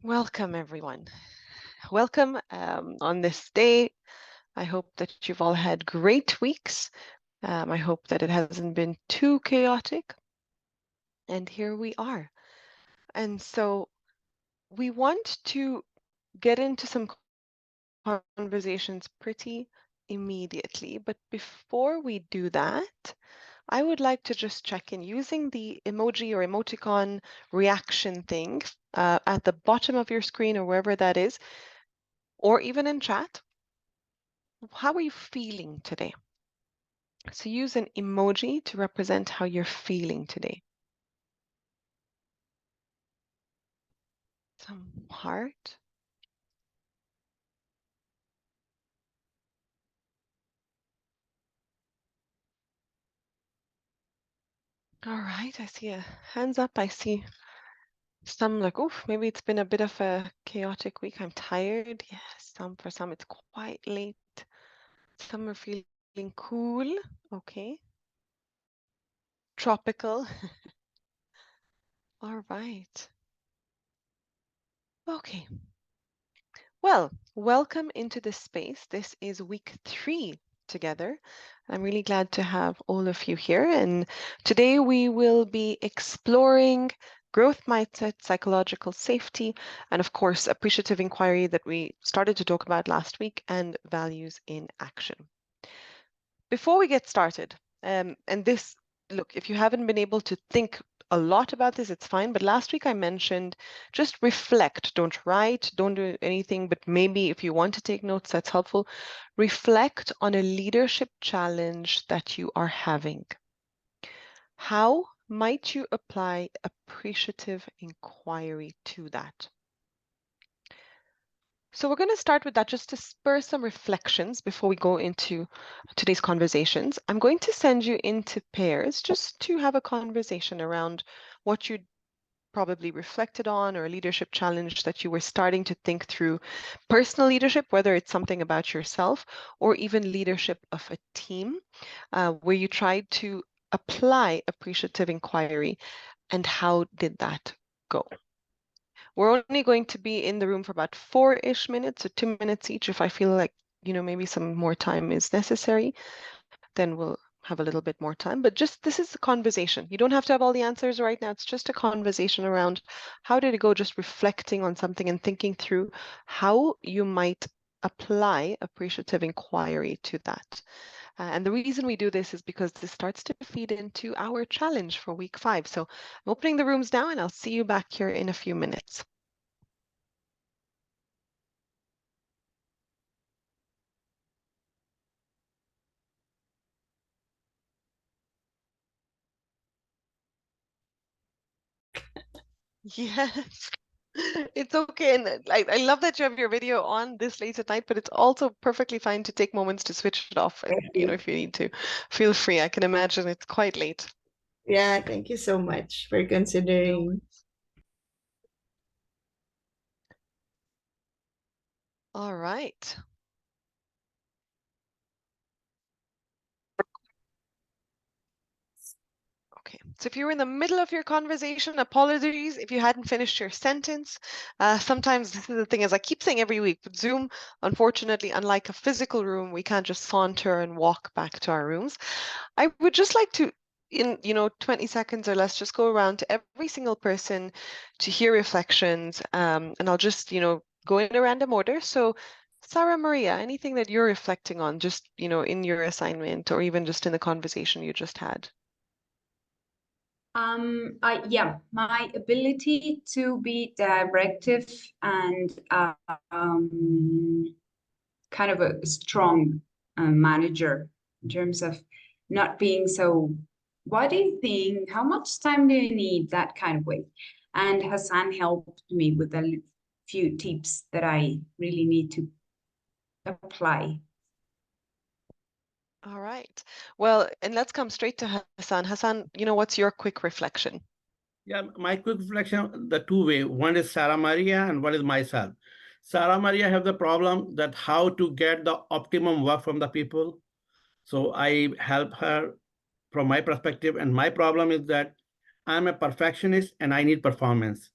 Welcome, everyone. Welcome on this day. I hope that you've all had great weeks. I hope that it hasn't been too chaotic. And here we are. And so we want to get into some conversations pretty immediately. But before we do that, I would like to just check in using the emoji or emoticon reaction thing at the bottom of your screen or wherever that is, or even in chat. How are you feeling today? So use an emoji to represent how you're feeling today. Some heart. All right, I see a hands up. I see some like, oof, maybe it's been a bit of a chaotic week. I'm tired. Yes, for some it's quite late. Some are feeling cool. Okay. Tropical. All right. Okay. Well, welcome into this space. This is week 3 together. I'm really glad to have all of you here. And today we will be exploring growth mindset, psychological safety, and of course, appreciative inquiry that we started to talk about last week, and values in action. Before we get started, look, if you haven't been able to think a lot about this, it's fine. But last week I mentioned just reflect. Don't write, don't do anything, but maybe if you want to take notes, that's helpful. Reflect on a leadership challenge that you are having. How might you apply appreciative inquiry to that? So we're going to start with that just to spur some reflections before we go into today's conversations. I'm going to send you into pairs just to have a conversation around what you probably reflected on, or a leadership challenge that you were starting to think through. Personal leadership, whether it's something about yourself or even leadership of a team, where you tried to apply appreciative inquiry, and how did that go? We're only going to be in the room for about 4-ish minutes, so 2 minutes each. If I feel like, maybe some more time is necessary, then we'll have a little bit more time. But just this is a conversation. You don't have to have all the answers right now. It's just a conversation around how did it go, just reflecting on something and thinking through how you might apply appreciative inquiry to that. And the reason we do this is because this starts to feed into our challenge for week 5. So I'm opening the rooms now, and I'll see you back here in a few minutes. Yes, it's okay. And I love that you have your video on this late at night, but it's also perfectly fine to take moments to switch it off. And, if you need to, feel free. I can imagine it's quite late. Yeah, thank you so much for considering. All right. Okay, so if you were in the middle of your conversation, apologies if you hadn't finished your sentence. Sometimes this is the thing, as I keep saying every week, with Zoom, unfortunately, unlike a physical room, we can't just saunter and walk back to our rooms. I would just like to, in 20 seconds or less, just go around to every single person to hear reflections, and I'll just, go in a random order. So Sarah Maria, anything that you're reflecting on, just, in your assignment or even just in the conversation you just had? Yeah, my ability to be directive and kind of a strong manager in terms of not being so, what do you think? How much time do you need? That kind of way. And Hassan helped me with a few tips that I really need to apply. All right. Well, and let's come straight to Hassan. Hassan, what's your quick reflection? Yeah, my quick reflection, the two way. One is Sarah Maria and one is myself. Sarah Maria have the problem that how to get the optimum work from the people. So I help her from my perspective. And my problem is that I'm a perfectionist and I need performance.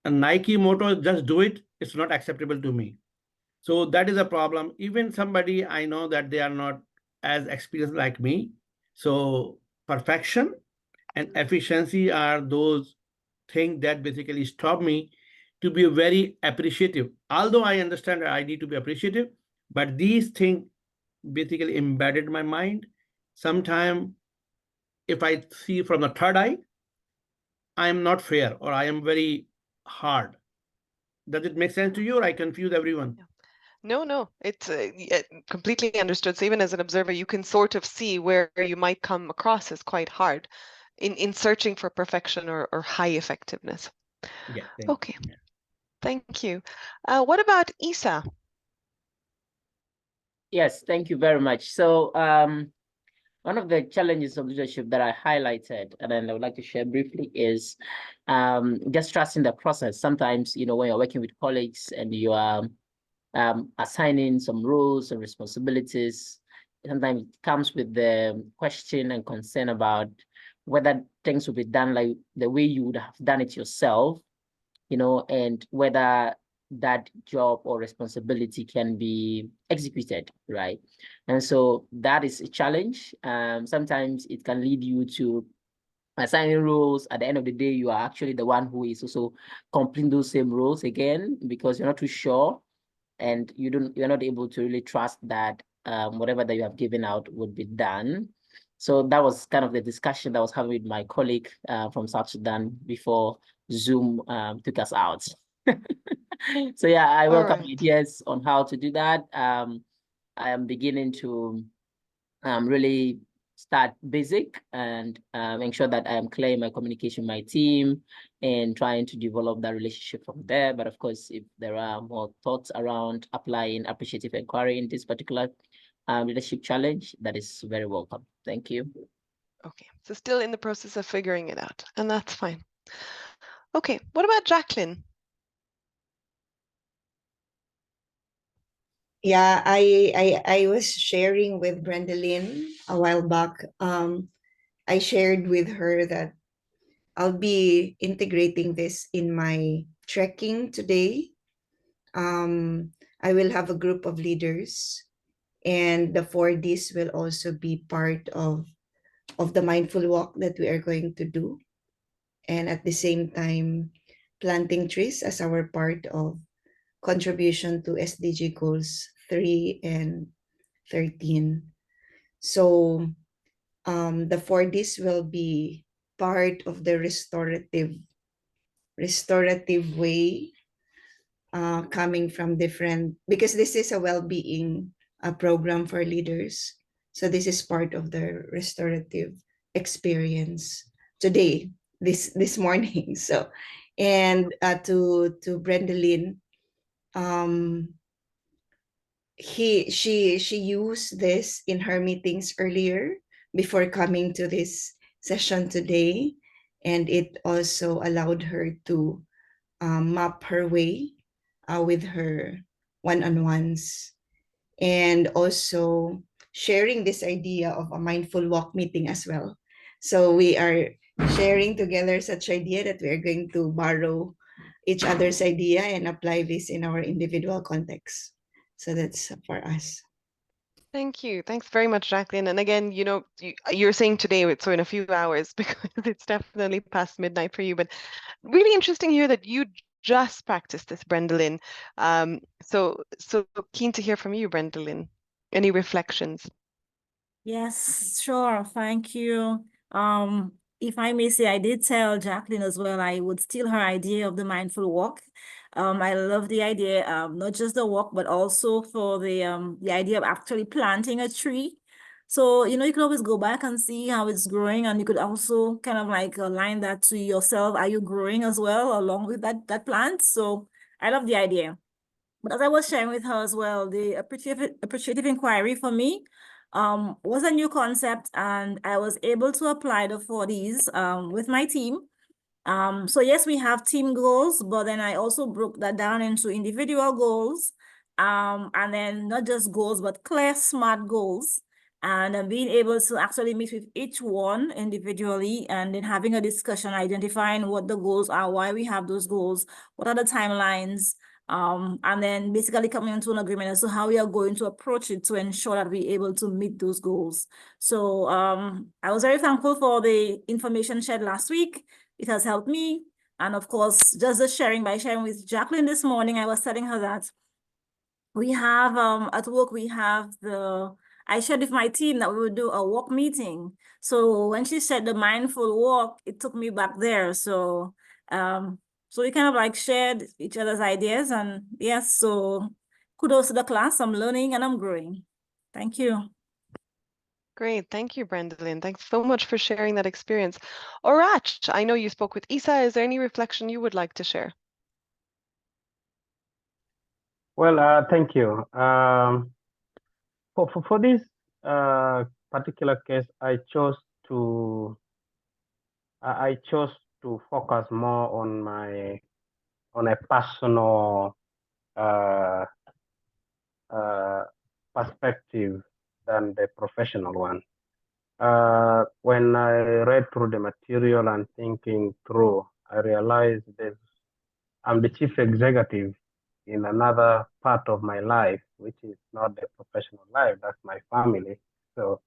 a Nike motto, just do it, it's not acceptable to me. So that is a problem. Even somebody I know that they are not as experienced like me. So perfection and efficiency are those things that basically stop me to be very appreciative. Although I understand that I need to be appreciative, but these things basically embedded in my mind. Sometimes if I see from the third eye, I am not fair or I am very hard. Does it make sense to you or I confuse everyone? No, it's completely understood. So even as an observer, you can sort of see where you might come across as quite hard in searching for perfection or high effectiveness. Yeah. Okay, thank you. What about Isa? Yes, thank you very much. So one of the challenges of leadership that I highlighted, and then I would like to share briefly, is just trusting the process. Sometimes, you know, when you're working with colleagues and you are assigning some roles and responsibilities, sometimes it comes with the question and concern about whether things will be done like the way you would have done it yourself, you know, and whether that job or responsibility can be executed, right? And so that is a challenge. Sometimes it can lead you to assigning roles. At the end of the day, you are actually the one who is also completing those same roles again because you're not too sure, and you're not able to really trust that whatever that you have given out would be done. So that was kind of the discussion that I was having with my colleague from South Sudan before Zoom took us out. So yeah, I welcome ideas on how to do that. I am beginning to really start basic and make sure that I am clear in my communication with my team and trying to develop that relationship from there. But of course, if there are more thoughts around applying appreciative inquiry in this particular leadership challenge, that is very welcome. Thank you. Okay, so still in the process of figuring it out, and that's fine. Okay, what about Jacqueline? Yeah, I was sharing with Brendalyn a while back. I shared with her that I'll be integrating this in my trekking today. I will have a group of leaders, and the 4Ds will also be part of the mindful walk that we are going to do. And at the same time, planting trees as our part of contribution to SDG goals 3 and 13. So the 4Ds will be part of the restorative way, coming from different, because this is a well-being program for leaders. So this is part of the restorative experience today, this morning. So, and to Brendalyn, she used this in her meetings earlier before coming to this session today, and it also allowed her to map her way with her one-on-ones, and also sharing this idea of a mindful walk meeting as well. So we are sharing together such idea that we are going to borrow each other's idea and apply this in our individual context. So that's for us. Thank you. Thanks very much, Jacqueline. And again, you know, you're saying today, so in a few hours, because it's definitely past midnight for you, but really interesting here that you just practiced this, Brendalyn. So keen to hear from you, Brendalyn. Any reflections? Yes, sure. Thank you. If I may say, I did tell Jacqueline as well, I would steal her idea of the mindful walk. I love the idea, not just the walk, but also for the idea of actually planting a tree. So, you know, you can always go back and see how it's growing, and you could also kind of like align that to yourself. Are you growing as well along with that plant? So I love the idea. But as I was sharing with her as well, the appreciative inquiry for me was a new concept, and I was able to apply the 4Ds with my team. So yes, we have team goals, but then I also broke that down into individual goals, and then not just goals, but clear, smart goals. and being able to actually meet with each one individually and then having a discussion, identifying what the goals are, why we have those goals, what are the timelines, and then basically coming into an agreement as to how we are going to approach it to ensure that we're able to meet those goals. So I was very thankful for the information shared last week. It has helped me. And of course, just the sharing with Jacqueline this morning, I was telling her that we have, at work, we have I shared with my team that we would do a walk meeting. So when she said the mindful walk, it took me back there. So, so we kind of like shared each other's ideas, and yes, so kudos to the class. I'm learning and I'm growing. Thank you. Great. Thank you, Brandalyn. Thanks so much for sharing that experience. Orach, I know you spoke with Isa. Is there any reflection you would like to share? Well, thank you. For this particular case, I chose to focus more on a personal perspective than the professional one. When I read through the material and thinking through, I realized that I'm the chief executive in another part of my life, which is not the professional life, that's my family. So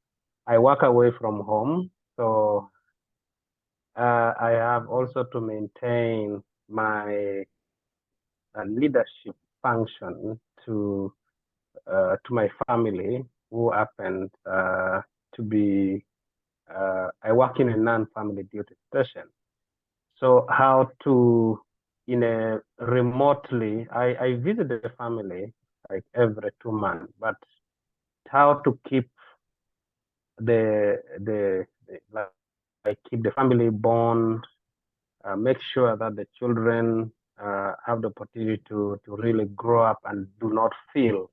I work away from home. So I have also to maintain my leadership function to my family, who happens to be, I work in a non-family duty station. So how to, in a remotely, I visit the family like every 2 months, but how to keep like keep the family bond, make sure that the children have the opportunity to really grow up and do not feel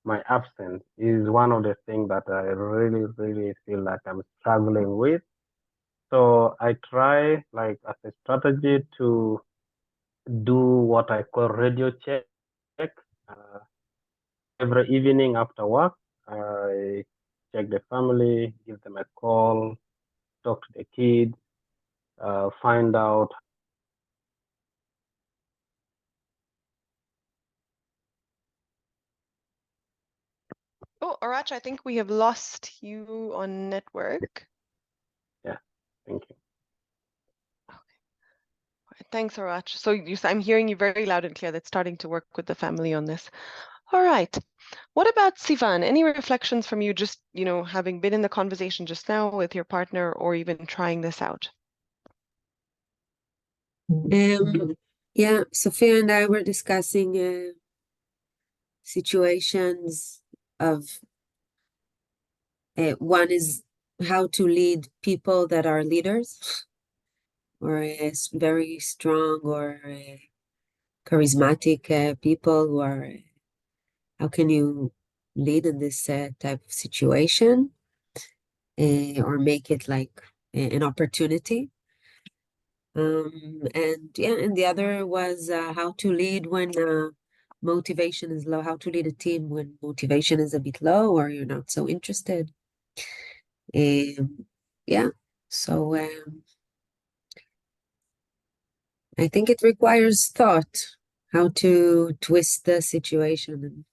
my absence is one of the things that I really, really feel like I'm struggling with. So I try, like, as a strategy to do what I call radio check. Every evening after work, I check the family, give them a call, talk to the kids, find out. Oh, Orach, I think we have lost you on network. Yeah, thank you. Thanks, Orach. So I'm hearing you very loud and clear. That's starting to work with the family on this. All right. What about Sivan? Any reflections from you, just, having been in the conversation just now with your partner, or even trying this out? Yeah, Sophia and I were discussing situations of one is how to lead people that are leaders or very strong or charismatic people who are, how can you lead in this type of situation or make it like an opportunity? And the other was how to lead when motivation is low, how to lead a team when motivation is a bit low or you're not so interested. Yeah, so I think it requires thought how to twist the situation and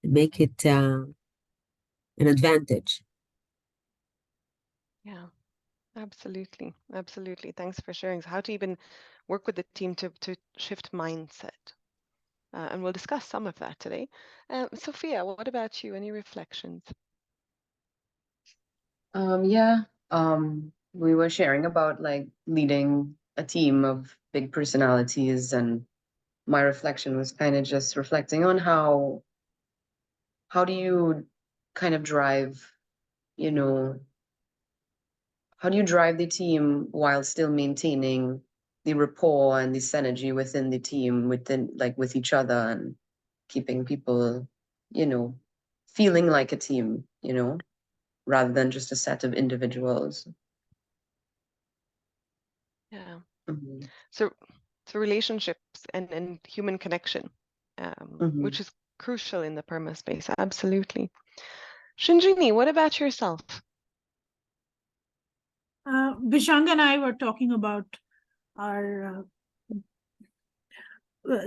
make it an advantage. Yeah, absolutely. Absolutely. Thanks for sharing. So how to even work with the team to shift mindset. And we'll discuss some of that today. Sophia, what about you? Any reflections? We were sharing about like leading a team of big personalities, and my reflection was kind of just reflecting on how do you kind of drive, how do you drive the team while still maintaining the rapport and the synergy within the team, with each other, and keeping people, feeling like a team, rather than just a set of individuals. Yeah. Mm-hmm. So relationships and human connection, Mm-hmm. which is crucial in the PERMA space. Absolutely. Shinjini, what about yourself? Bishanga and I were talking about our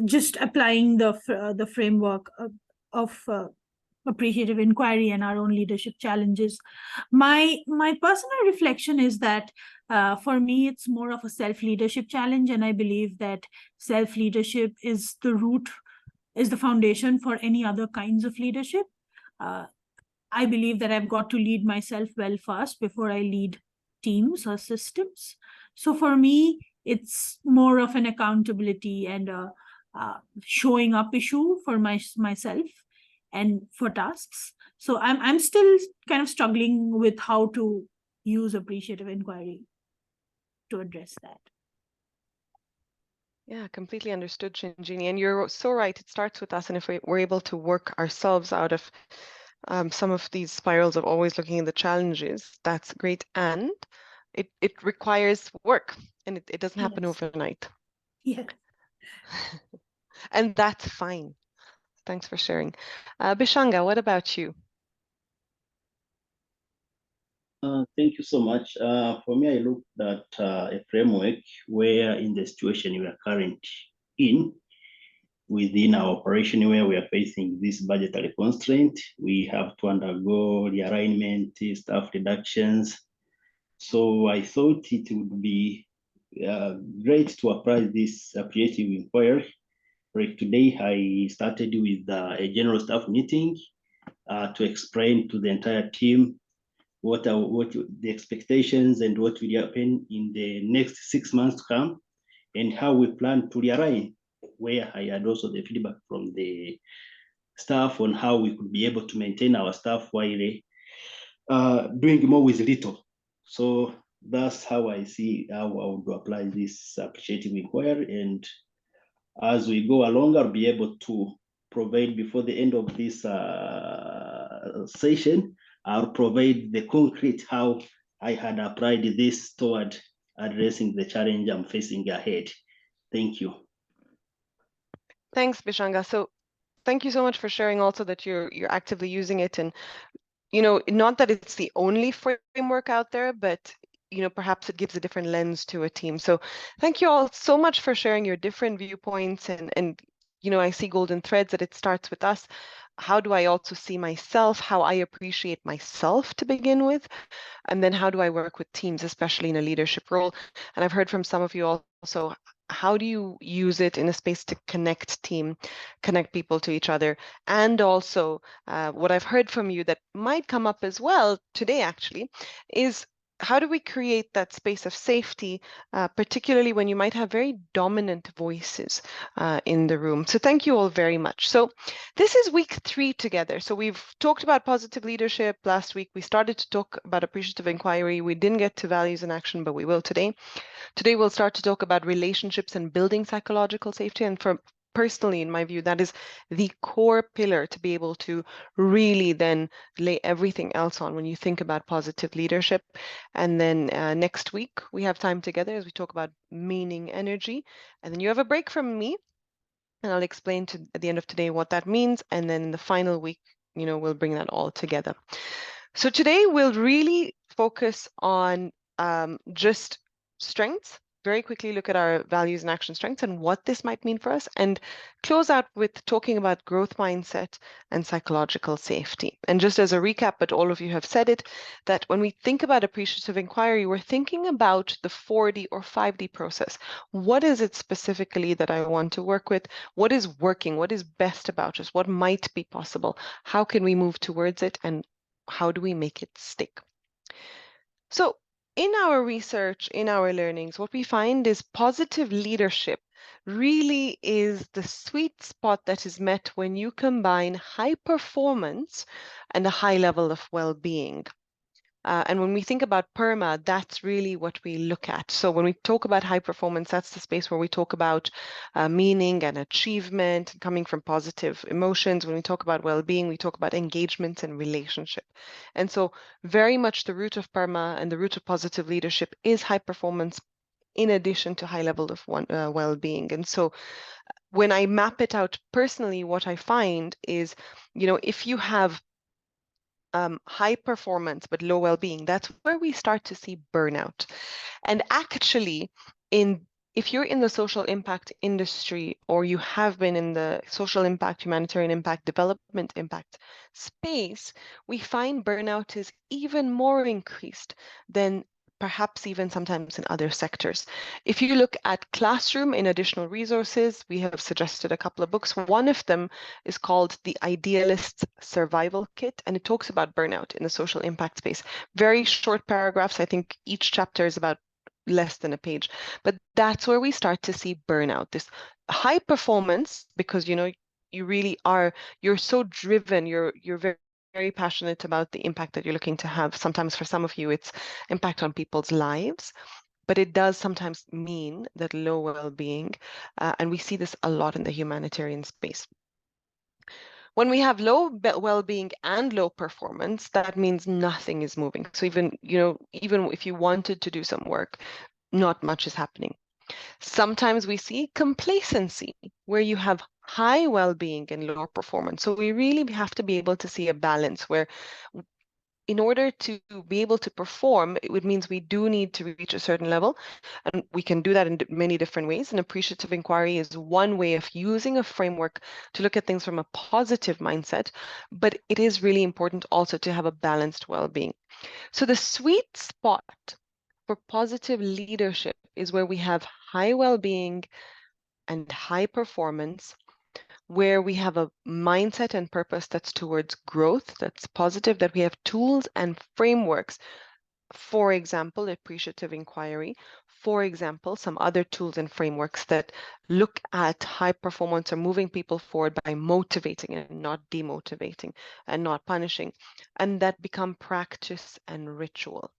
just applying the framework of appreciative inquiry and our own leadership challenges. My personal reflection is that for me, it's more of a self-leadership challenge, and I believe that self-leadership is the root, is the foundation for any other kinds of leadership. I believe that I've got to lead myself well first before I lead teams or systems. So for me, it's more of an accountability and a showing up issue for myself and for tasks. So I'm still kind of struggling with how to use appreciative inquiry to address that. Yeah, completely understood, Shinjini. And you're so right. It starts with us. And if we're able to work ourselves out of some of these spirals of always looking at the challenges, that's great. And it requires work, and it doesn't happen Yes. overnight. Yeah. And that's fine. Thanks for sharing. Bishanga, what about you? Thank you so much. For me, I looked at a framework where in the situation we are currently in, within our operation where we are facing this budgetary constraint, we have to undergo realignment, staff reductions. So I thought it would be great to apply this appreciative inquiry. Like today, I started with a general staff meeting to explain to the entire team what the expectations and what will happen in the next 6 months to come, and how we plan to realign, where I had also the feedback from the staff on how we could be able to maintain our staff while doing more with little. So that's how I see how I would apply this appreciative inquiry. And as we go along, I'll be able to provide before the end of this session, I'll provide the concrete how I had applied this toward addressing the challenge I'm facing ahead. Thank you. Thanks, Bishanga. So thank you so much for sharing also that you're actively using it. And, you know, not that it's the only framework out there, but, you know, perhaps it gives a different lens to a team. So thank you all so much for sharing your different viewpoints. And you know, I see golden threads that it starts with us. How do I also see myself, how I appreciate myself to begin with? And then how do I work with teams, especially in a leadership role? And I've heard from some of you also, how do you use it in a space to connect people to each other? And also what I've heard from you that might come up as well today actually is, how do we create that space of safety, particularly when you might have very dominant voices in the room? So thank you all very much. So this is week 3 together. So we've talked about positive leadership last week. We started to talk about appreciative inquiry. We didn't get to values in action, but we will today. Today we'll start to talk about relationships and building psychological safety. And for personally, in my view, that is the core pillar to be able to really then lay everything else on when you think about positive leadership. And then next week, we have time together as we talk about meaning energy. And then you have a break from me, and I'll explain at the end of today what that means. And then in the final week, you know, we'll bring that all together. So today we'll really focus on just strengths, very quickly look at our values and action strengths and what this might mean for us, and close out with talking about growth mindset and psychological safety. And just as a recap, but all of you have said it, that when we think about appreciative inquiry, we're thinking about the 4D or 5D process. What is it specifically that I want to work with? What is working? What is best about us? What might be possible? How can we move towards it? And how do we make it stick? So in our research, in our learnings, what we find is positive leadership really is the sweet spot that is met when you combine high performance and a high level of well-being. And when we think about PERMA, that's really what we look at. So when we talk about high performance, that's the space where we talk about meaning and achievement coming from positive emotions. When we talk about well-being, we talk about engagement and relationship. And so very much the root of PERMA and the root of positive leadership is high performance in addition to high level of well-being. And so when I map it out personally, what I find is, you know, if you have high performance but low well-being, that's where we start to see burnout. And actually, if you're in the social impact industry, or you have been in the social impact, humanitarian impact, development impact space, we find burnout is even more increased than perhaps even sometimes in other sectors. If you look at Classroom in additional resources, we have suggested a couple of books. One of them is called The Idealist Survival Kit, and it talks about burnout in the social impact space. Very short paragraphs. I think each chapter is about less than a page, but that's where we start to see burnout, this high performance, because you really are, you're so driven, you're very passionate about the impact that you're looking to have. Sometimes for some of you, it's impact on people's lives, but it does sometimes mean that low well-being, and we see this a lot in the humanitarian space. When we have low well-being and low performance, that means nothing is moving. So even if you wanted to do some work, not much is happening. Sometimes we see complacency, where you have high well-being and low performance. So we really have to be able to see a balance where, in order to be able to perform, it means we do need to reach a certain level, and we can do that in many different ways. And appreciative inquiry is one way of using a framework to look at things from a positive mindset, but it is really important also to have a balanced well-being. So the sweet spot for positive leadership is where we have high well-being and high performance, where we have a mindset and purpose that's towards growth, that's positive, that we have tools and frameworks. For example, appreciative inquiry. For example, some other tools and frameworks that look at high performance or moving people forward by motivating and not demotivating and not punishing, and that become practice and ritual.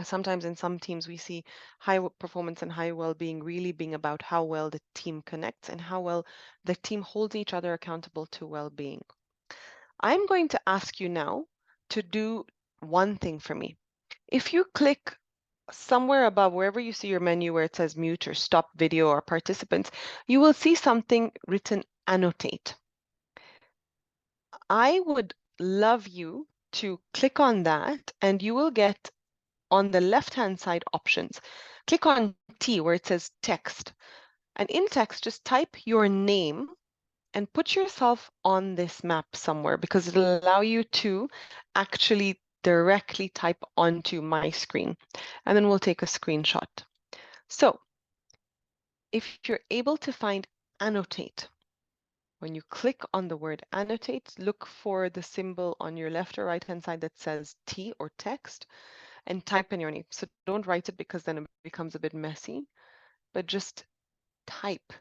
Sometimes in some teams, we see high performance and high well-being really being about how well the team connects and how well the team holds each other accountable to well-being. I'm going to ask you now to do one thing for me. If you click somewhere above, wherever you see your menu where it says mute or stop video or participants, you will see something written annotate. I would love you to click on that, and you will get on the left-hand side options. Click on T where it says text. And in text, just type your name and put yourself on this map somewhere, because it'll allow you to actually directly type onto my screen. And then we'll take a screenshot. So if you're able to find annotate, when you click on the word annotate, look for the symbol on your left or right-hand side that says T or text, and type in your name. So don't write it, because then it becomes a bit messy, but just type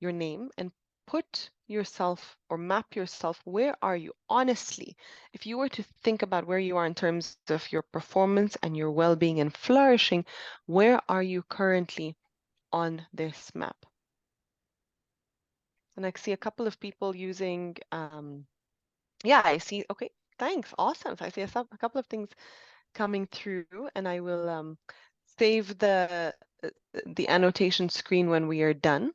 your name and put yourself or map yourself. Where are you? Honestly, if you were to think about where you are in terms of your performance and your well-being and flourishing, where are you currently on this map? And I see a couple of people using, yeah, I see, okay, thanks, awesome. So I see a couple of things coming through, and I will save the annotation screen when we are done.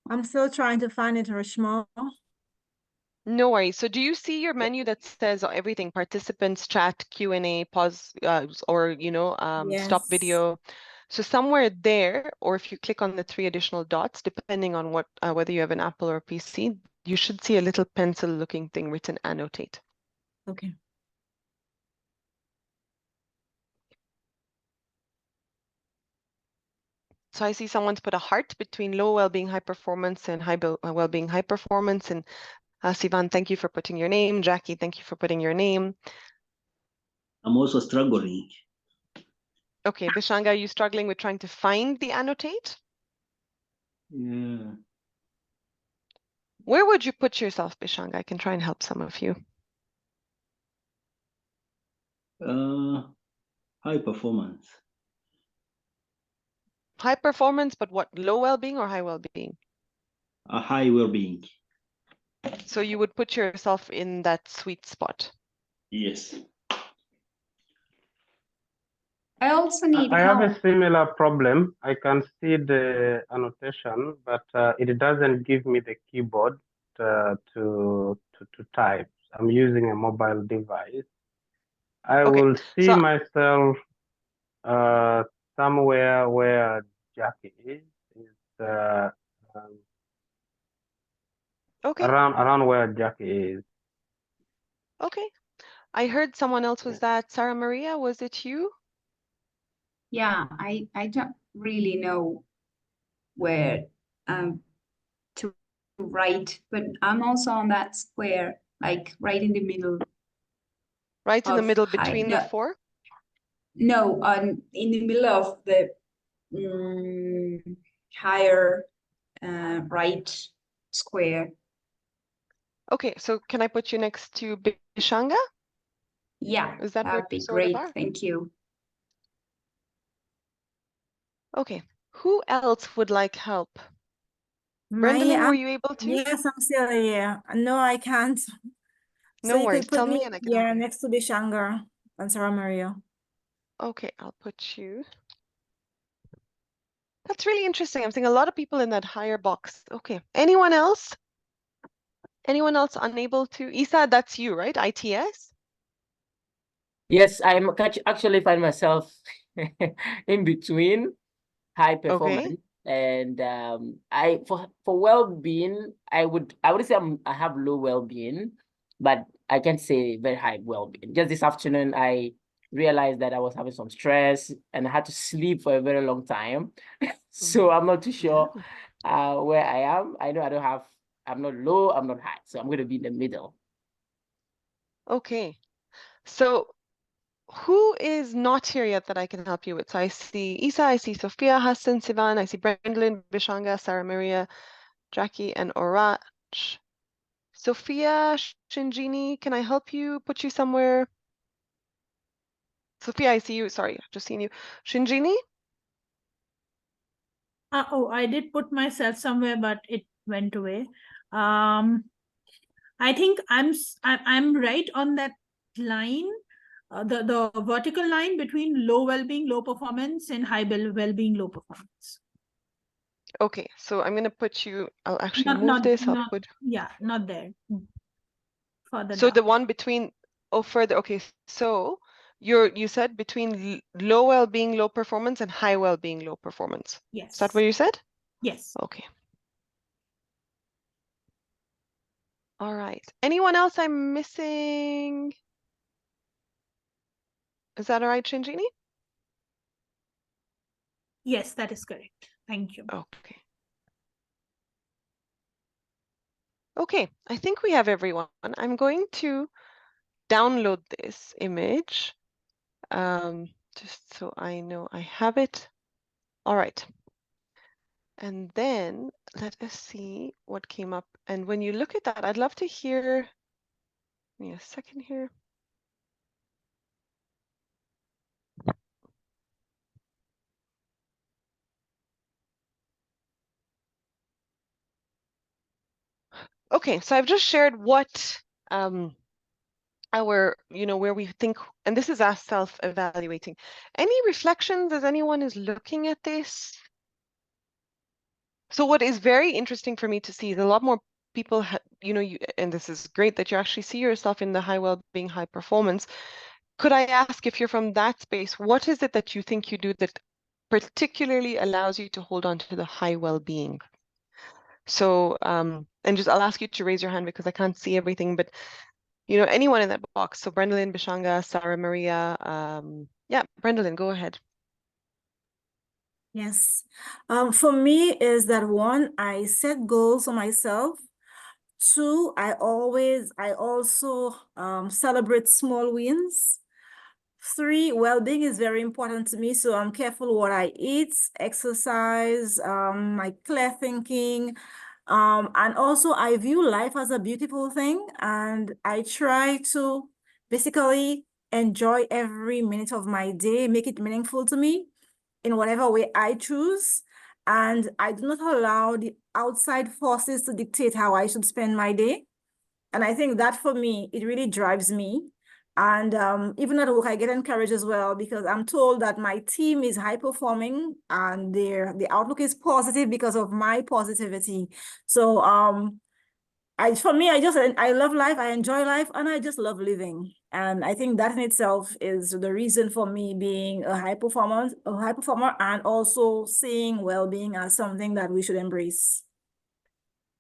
I'm still trying to find it, Rishma. No worries. So do you see your menu that says everything, participants, chat, Q&A, pause, or, stop Yes. video? So somewhere there, or if you click on the 3 additional dots, depending on what whether you have an Apple or a PC, you should see a little pencil-looking thing written annotate. Okay. So I see someone's put a heart between low well-being, high performance, and high well-being, high performance. And Sivan, thank you for putting your name. Jackie, thank you for putting your name. I'm also struggling. Okay, Bishanga, are you struggling with trying to find the annotate? Yeah. Where would you put yourself, Bishanga? I can try and help some of you. High performance. High performance, but what, low well-being or high well-being? A high well-being. So you would put yourself in that sweet spot. Yes. I also need I have help. a similar problem. I can see the annotation, but it doesn't give me the keyboard to type. I'm using a mobile device. I Okay, will see so myself somewhere where Jackie is okay, around where Jackie is. okay. I heard someone else. Was that Sarah Maria? Was it you? Yeah, I don't really know where to write, but I'm also on that square, like right in the middle Right in the of middle high. between the four? No, in the middle of the higher right square. Okay, so can I put you next to Bishanga? Yeah, Is that where that'd be you sort of great. are? Thank you. Okay, who else would like help? Brendolyn, were you able to? Yes, I'm still here. No, I can't. So No you worries, could put tell me me and I can help here you. next to Bishanga and Sarah Maria. Okay, I'll put you. That's really interesting. I'm seeing a lot of people in that higher box. Okay, anyone else? Anyone else unable to? Isa, that's you, right? ITS? Yes, actually find myself in between high Okay. performance and I for well-being, I would say I have low well-being, but I can't say very high well-being. Just this afternoon, I realized that I was having some stress and I had to sleep for a very long time. So I'm not too sure where I am. I know I'm not low, I'm not high, so I'm going to be in the middle. Okay, so who is not here yet that I can help you with? So I see Isa, I see Sophia, Hassan, Sivan, I see Brendolyn, Bishanga, Sarah Maria, Jackie, and Orach. Sophia, Shinjini, can I help you? Put you somewhere? Sophia, I see you. Sorry, I've just seen you. Shinjini? Oh, I did put myself somewhere, but it went away. I think I'm right on that line, the vertical line between low well-being, low performance, and high well-being, low performance. Okay, so I'm gonna put you. I'll actually move this. I'll put. Yeah, not there. Further So down. the one between. Oh, further. Okay, so you said between low well-being, low performance, and high well-being, low performance. Yes. Is that what you said? Yes. Okay. All right. Anyone else I'm missing? Is that all right, Shinjini? Yes, that is correct. Thank you. Okay. Okay, I think we have everyone. I'm going to download this image just so I know I have it. All right. And then let us see what came up. And when you look at that, I'd love to hear, give me a second here. Okay, so I've just shared what our, where we think, and this is us self-evaluating. Any reflections as anyone is looking at this? So what is very interesting for me to see is a lot more people, and this is great that you actually see yourself in the high well-being, high performance. Could I ask, if you're from that space, what is it that you think you do that particularly allows you to hold on to the high well-being? So, and I'll ask you to raise your hand because I can't see everything, but anyone in that box. So Brendolyn, Bishanga, Sarah Maria, yeah, Brendolyn, go ahead. Yes. For me is that one, I set goals for myself. Two, I also celebrate small wins. Three, well-being is very important to me, so I'm careful what I eat, exercise, my clear thinking, and also I view life as a beautiful thing, and I try to basically enjoy every minute of my day, make it meaningful to me in whatever way I choose. And I do not allow the outside forces to dictate how I should spend my day. And I think that for me, it really drives me. And even at work, I get encouraged as well because I'm told that my team is high performing and the outlook is positive because of my positivity. So for me, I love life, I enjoy life, and I just love living. And I think that in itself is the reason for me being a high performer, and also seeing well-being as something that we should embrace.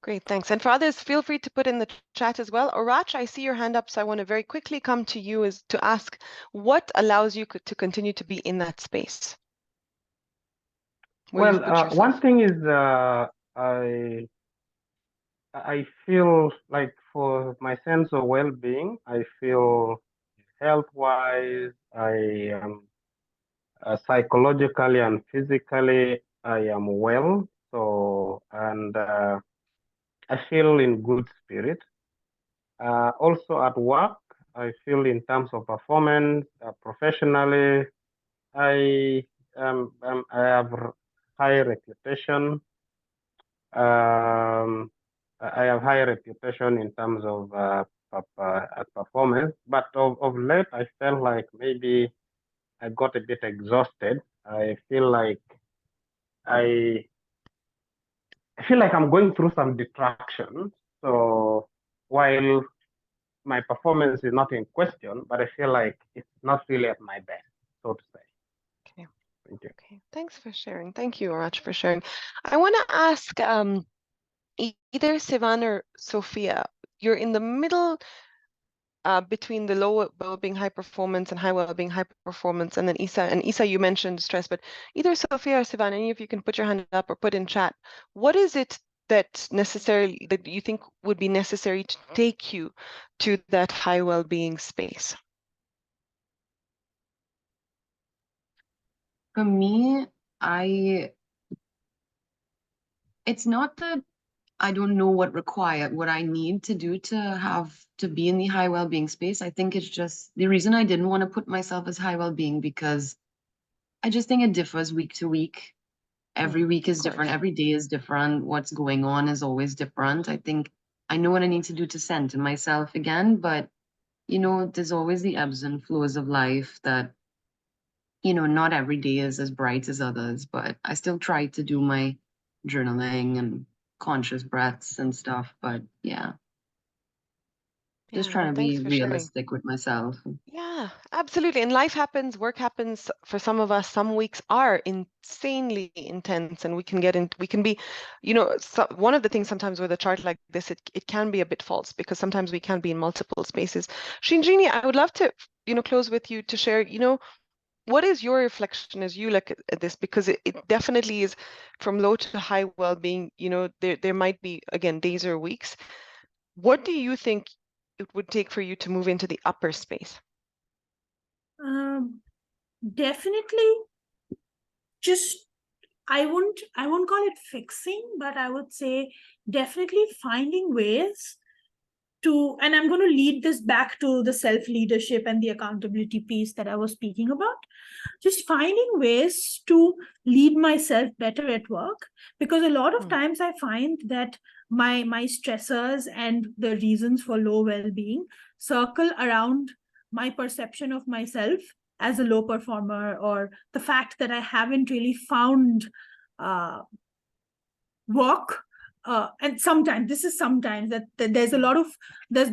Great, thanks. And for others, feel free to put in the chat as well. Orach, I see your hand up, so I want to very quickly come to you as to ask what allows you to continue to be in that space? Well, one thing is I feel like for my sense of well-being, I feel health-wise, I am psychologically and physically, I am well. So, and I feel in good spirit. Also at work, I feel in terms of performance, professionally, I have high reputation. I have high reputation in terms of performance, but of late I felt like maybe I got a bit exhausted. I feel like I'm going through some distractions. So while my performance is not in question, but I feel like it's not really at my best, so to say. Okay. Thank you. Okay, thanks for sharing. Thank you, Orach, for sharing. I want to ask either Sivan or Sophia, you're in the middle between the low well-being high performance and high well-being high performance, and then Isa. And Isa, you mentioned stress, but either Sophia or Sivan, any of you can put your hand up or put in chat. What is it that you think would be necessary to take you to that high well-being space? For me, it's not that I don't know what I need to do to be in the high well-being space. I think it's just the reason I didn't want to put myself as high well-being, because I just think it differs week to week. Every week is different. Every day is different. What's going on is always different. I think I know what I need to do to center myself again, but there's always the ebbs and flows of life that, not every day is as bright as others, but I still try to do my journaling and conscious breaths and stuff. But yeah, just trying to be realistic with myself. Yeah, absolutely. And life happens, work happens for some of us. Some weeks are insanely intense, and we can be, one of the things sometimes with a chart like this, it can be a bit false, because sometimes we can be in multiple spaces. Shinjini, I would love to, close with you to share, what is your reflection as you look at this? Because it definitely is from low to high well-being. There might be, again, days or weeks. What do you think it would take for you to move into the upper space? Definitely I won't call it fixing, but I would say definitely finding ways to, and I'm going to lead this back to the self-leadership and the accountability piece that I was speaking about. Just finding ways to lead myself better at work, because a lot of times I find that my stressors and the reasons for low well-being circle around my perception of myself as a low performer, or the fact that I haven't really found work. And sometimes that there's a lot of there's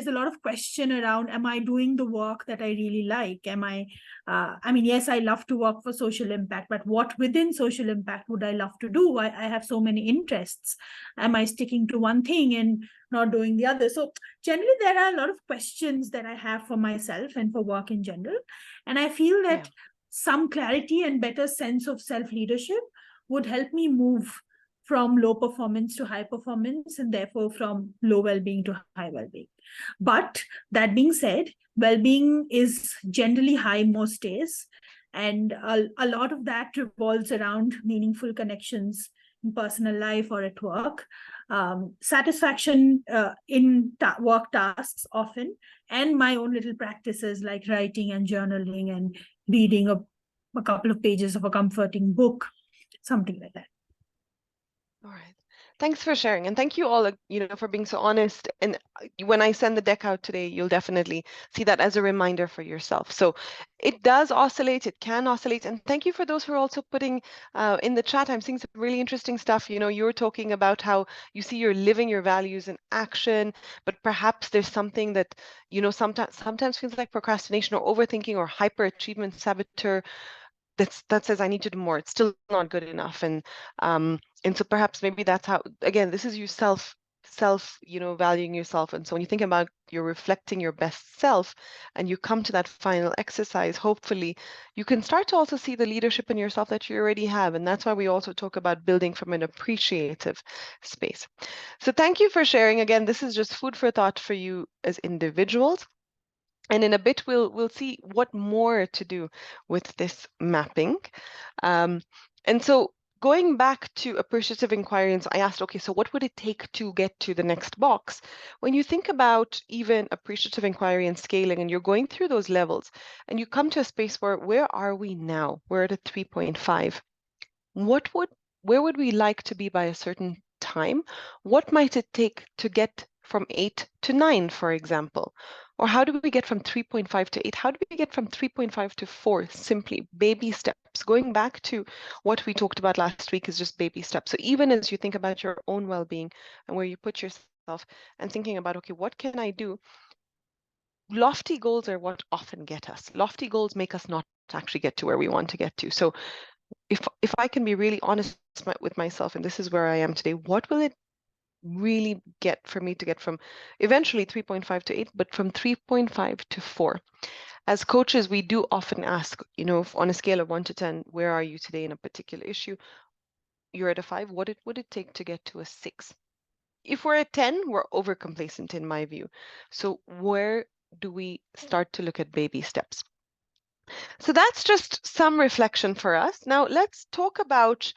a lot of question around, am I doing the work that I really like? Yes, I love to work for social impact, but what within social impact would I love to do? I have so many interests. Am I sticking to one thing and not doing the other? So generally there are a lot of questions that I have for myself and for work in general. And I feel that some clarity and better sense of self-leadership would help me move from low performance to high performance, and therefore from low well-being to high well-being. But that being said, well-being is generally high most days, and a lot of that revolves around meaningful connections in personal life or at work, satisfaction in work tasks often, and my own little practices like writing and journaling and reading a couple of pages of a comforting book, something like that. All right. Thanks for sharing, and thank you all, for being so honest. And when I send the deck out today, you'll definitely see that as a reminder for yourself. So it does oscillate, it can oscillate, and thank you for those who are also putting in the chat. I'm seeing some really interesting stuff. You're talking about how you see you're living your values in action, but perhaps there's something that sometimes feels like procrastination or overthinking or hyperachievement saboteur that says I need to do more. It's still not good enough, and so perhaps maybe that's how, again, this is you self valuing yourself. And so when you think about you're reflecting your best self and you come to that final exercise, hopefully you can start to also see the leadership in yourself that you already have. And that's why we also talk about building from an appreciative space. So thank you for sharing. Again, this is just food for thought for you as individuals. And in a bit, we'll see what more to do with this mapping. And so going back to appreciative inquiry, and so I asked, okay, so what would it take to get to the next box? When you think about even appreciative inquiry and scaling, and you're going through those levels, and you come to a space where are we now? We're at a 3.5. Where would we like to be by a certain time? What might it take to get from 8 to 9, for example? Or how do we get from 3.5 to 8? How do we get from 3.5 to 4? Simply baby steps. Going back to what we talked about last week is just baby steps. So even as you think about your own well-being and where you put yourself and thinking about, okay, what can I do? Lofty goals are what often get us. Lofty goals make us not actually get to where we want to get to. So if I can be really honest with myself, and this is where I am today, what will it really get for me to get from eventually 3.5 to 8, but from 3.5 to 4? As coaches, we do often ask, on a scale of 1 to 10, where are you today in a particular issue? You're at a 5. What would it take to get to a 6? If we're at 10, we're over complacent in my view. So where do we start to look at baby steps? So that's just some reflection for us. Now let's talk about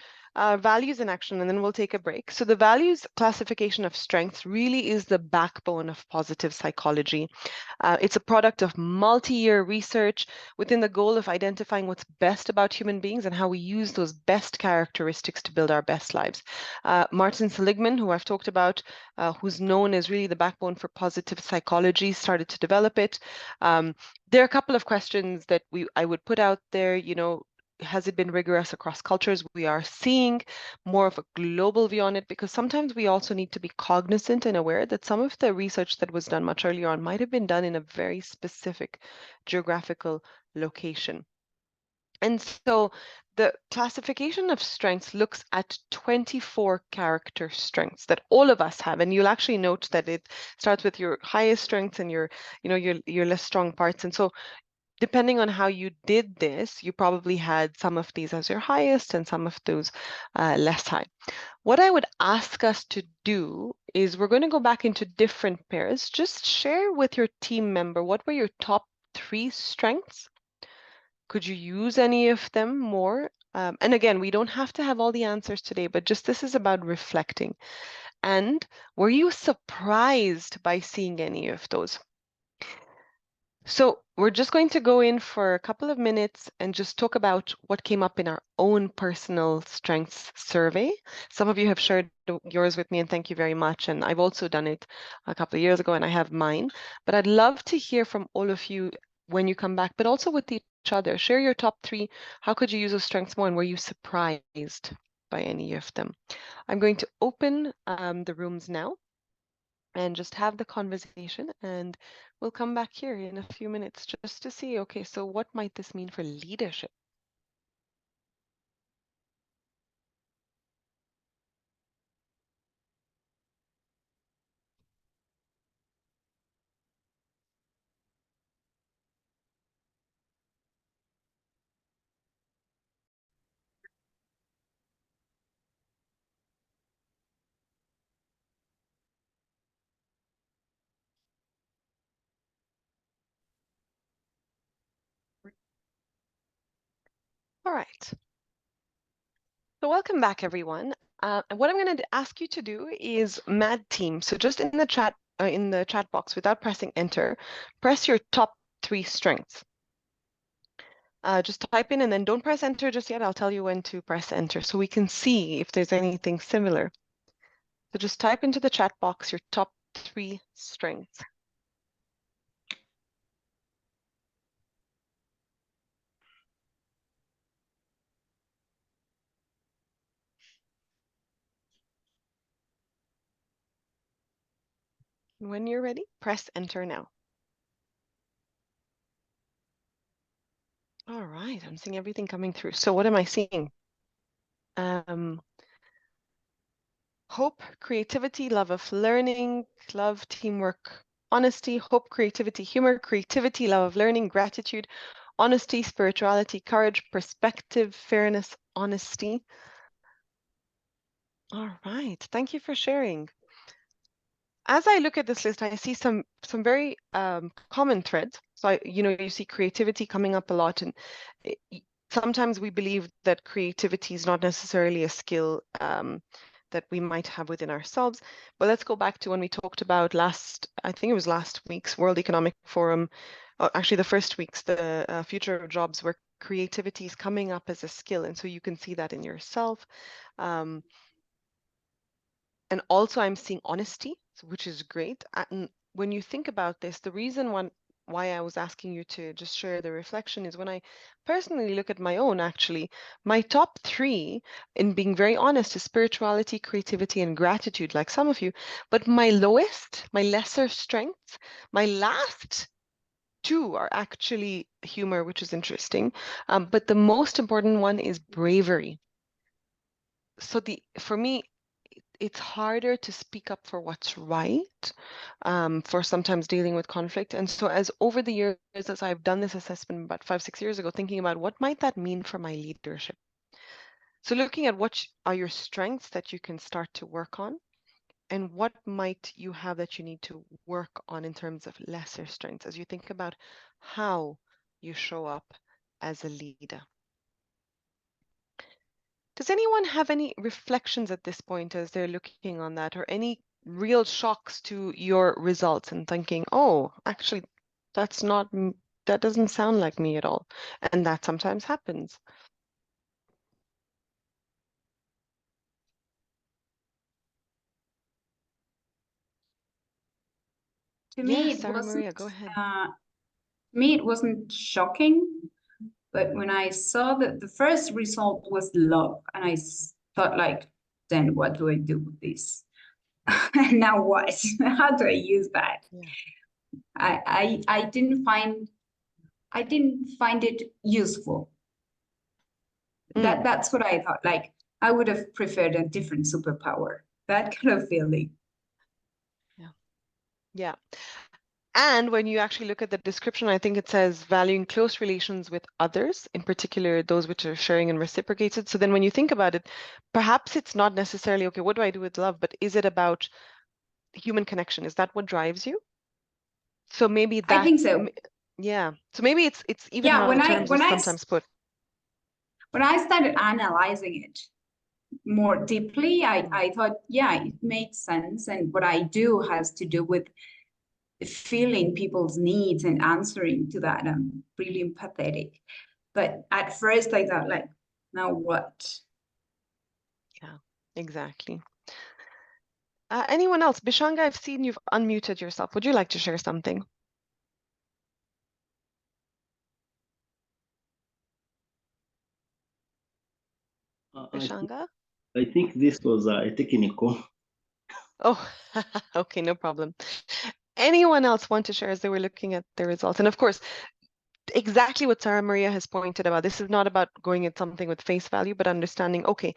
values in action, and then we'll take a break. So the values classification of strengths really is the backbone of positive psychology. It's a product of multi-year research within the goal of identifying what's best about human beings and how we use those best characteristics to build our best lives. Martin Seligman, who I've talked about, who's known as really the backbone for positive psychology, started to develop it. There are a couple of questions that I would put out there. Has it been rigorous across cultures? We are seeing more of a global view on it, because sometimes we also need to be cognizant and aware that some of the research that was done much earlier on might have been done in a very specific geographical location. And so the classification of strengths looks at 24 character strengths that all of us have. And you'll actually note that it starts with your highest strengths and your less strong parts. And so depending on how you did this, you probably had some of these as your highest and some of those less high. What I would ask us to do is we're going to go back into different pairs. Just share with your team member, what were your top 3 strengths? Could you use any of them more? And again, we don't have to have all the answers today, but just this is about reflecting. And were you surprised by seeing any of those? So we're just going to go in for a couple of minutes and just talk about what came up in our own personal strengths survey. Some of you have shared yours with me, and thank you very much. And I've also done it a couple of years ago, and I have mine. But I'd love to hear from all of you when you come back, but also with each other. Share your top 3. How could you use those strengths more, and were you surprised by any of them? I'm going to open the rooms now and just have the conversation, and we'll come back here in a few minutes just to see, okay, so what might this mean for leadership? All right. So welcome back, everyone. And what I'm going to ask you to do is Mad Team. So just in the chat box, without pressing enter, press your top 3 strengths. Just type in and then don't press enter just yet. I'll tell you when to press enter so we can see if there's anything similar. So just type into the chat box your top 3 strengths. When you're ready, press enter now. All right, I'm seeing everything coming through. So what am I seeing? Hope, creativity, love of learning, love, teamwork, honesty, hope, creativity, humor, creativity, love of learning, gratitude, honesty, spirituality, courage, perspective, fairness, honesty. All right, thank you for sharing. As I look at this list, I see some very common threads. So you see creativity coming up a lot, and sometimes we believe that creativity is not necessarily a skill that we might have within ourselves. But let's go back to when we talked about I think it was last week's World Economic Forum, actually the first week's, the future of jobs, where creativity is coming up as a skill, and so you can see that in yourself. And also I'm seeing honesty, which is great. And when you think about this, the reason why I was asking you to just share the reflection is when I personally look at my own, actually, my top 3, in being very honest, is spirituality, creativity, and gratitude, like some of you. But my lowest, my lesser strengths, my last 2 are actually humor, which is interesting. But the most important one is bravery. So for me, it's harder to speak up for what's right, for sometimes dealing with conflict. And so as over the years, as I've done this assessment about 5-6 years ago, thinking about what might that mean for my leadership. So looking at what are your strengths that you can start to work on, and what might you have that you need to work on in terms of lesser strengths as you think about how you show up as a leader. Does anyone have any reflections at this point as they're looking on that, or any real shocks to your results and thinking, oh, actually, that doesn't sound like me at all? And that sometimes happens. To me, Yes, it Sarah wasn't, Maria, go ahead. it wasn't shocking, but when I saw that the first result was love, and I thought, like, then what do I do with this? And now what? How do I use that? Yeah. I didn't find it useful. That's what I thought. Like, I would have preferred a different superpower. That kind of feeling. Yeah. And when you actually look at the description, I think it says valuing close relations with others, in particular those which are sharing and reciprocated. So then when you think about it, perhaps it's not necessarily, okay, what do I do with love? But is it about human connection? Is that what drives you? So maybe that, I think so. Yeah. So maybe it's even how the terms are sometimes put. When I started analyzing it more deeply, I thought, yeah, it makes sense. And what I do has to do with feeling people's needs and answering to that. I'm really empathetic. But at first I thought, like, now what? Yeah, exactly. Anyone else? Bishanga, I've seen you've unmuted yourself. Would you like to share something? Bishanga? I think this was a technical. Oh, okay, no problem. Anyone else want to share as they were looking at the results? And of course, exactly what Sarah Maria has pointed about. This is not about going at something with face value, but understanding, okay,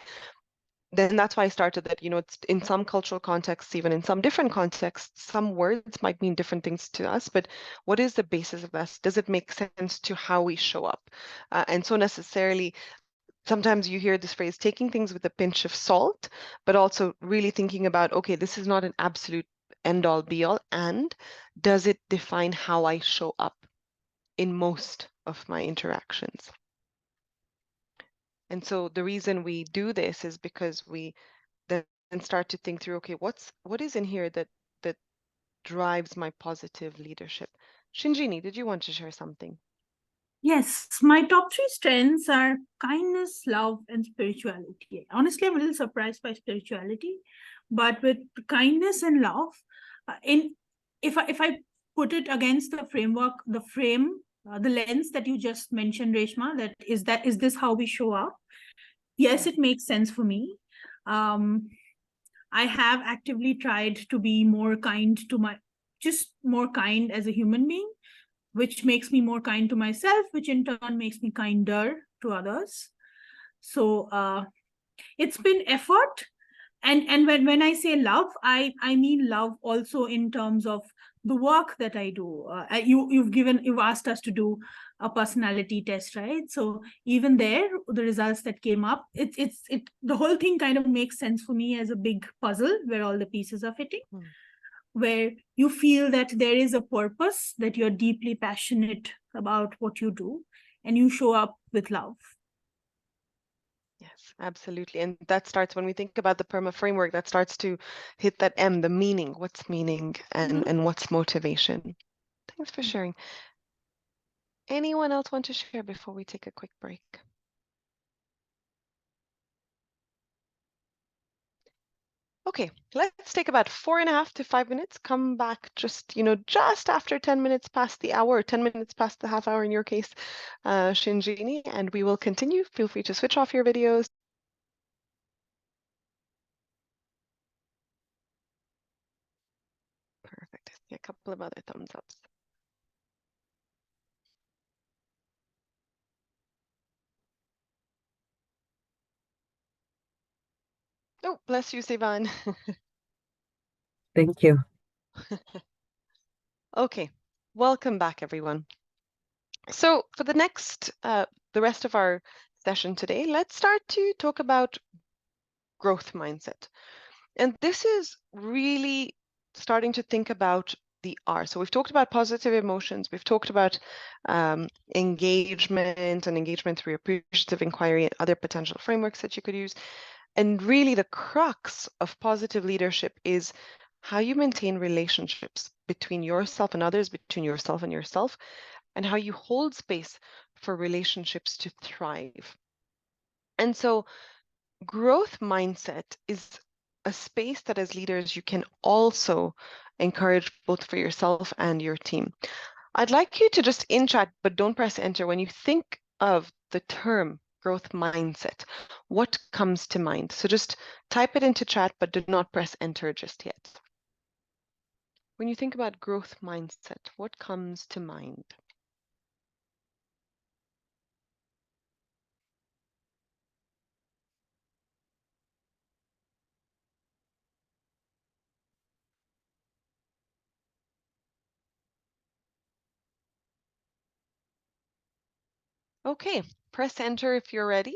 then that's why I started that, it's in some cultural contexts, even in some different contexts, some words might mean different things to us, but what is the basis of this? Does it make sense to how we show up? And so necessarily, sometimes you hear this phrase, taking things with a pinch of salt, but also really thinking about, okay, this is not an absolute end all be all. And does it define how I show up in most of my interactions? And so the reason we do this is because we then start to think through, okay, what is in here that drives my positive leadership? Shinjini, did you want to share something? Yes, my top 3 strengths are kindness, love, and spirituality. Honestly, I'm a little surprised by spirituality, but with kindness and love. If I put it against the framework, the lens that you just mentioned, Reshma, is this how we show up? Yes, it makes sense for me. I have actively tried to be more kind to just more kind as a human being, which makes me more kind to myself, which in turn makes me kinder to others. So it's been effort. And when I say love, I mean love also in terms of the work that I do. You've asked us to do a personality test, right? So even there, the results that came up, the whole thing kind of makes sense for me as a big puzzle where all the pieces are fitting, where you feel that there is a purpose, that you're deeply passionate about what you do, and you show up with love. Yes, absolutely. And that starts when we think about the PERMA framework, that starts to hit that M, the meaning, what's meaning and what's motivation. Thanks for sharing. Anyone else want to share before we take a quick break? Okay, let's take about 4.5 to 5 minutes. Come back just after 10 minutes past the hour, or 10 minutes past the half hour in your case, Shinjini, and we will continue. Feel free to switch off your videos. Perfect. I see a couple of other thumbs ups. Oh, bless you, Sivan. Thank you. Okay, welcome back, everyone. So for the rest of our session today, let's start to talk about growth mindset. And this is really starting to think about the R. So we've talked about positive emotions. We've talked about engagement and engagement through appreciative inquiry and other potential frameworks that you could use. And really the crux of positive leadership is how you maintain relationships between yourself and others, between yourself and yourself, and how you hold space for relationships to thrive. And so growth mindset is a space that as leaders you can also encourage both for yourself and your team. I'd like you to just in chat, but don't press enter, when you think of the term growth mindset, what comes to mind? So just type it into chat, but do not press enter just yet. When you think about growth mindset, what comes to mind? Okay, press enter if you're ready.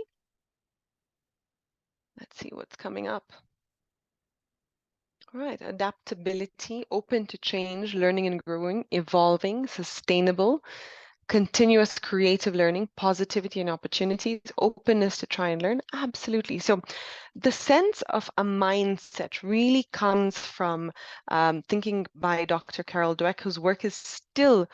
Let's see what's coming up. All right, adaptability, open to change, learning and growing, evolving, sustainable, continuous creative learning, positivity and opportunities, openness to try and learn. Absolutely. So the sense of a mindset really comes from thinking by Dr. Carol Dweck, whose work is still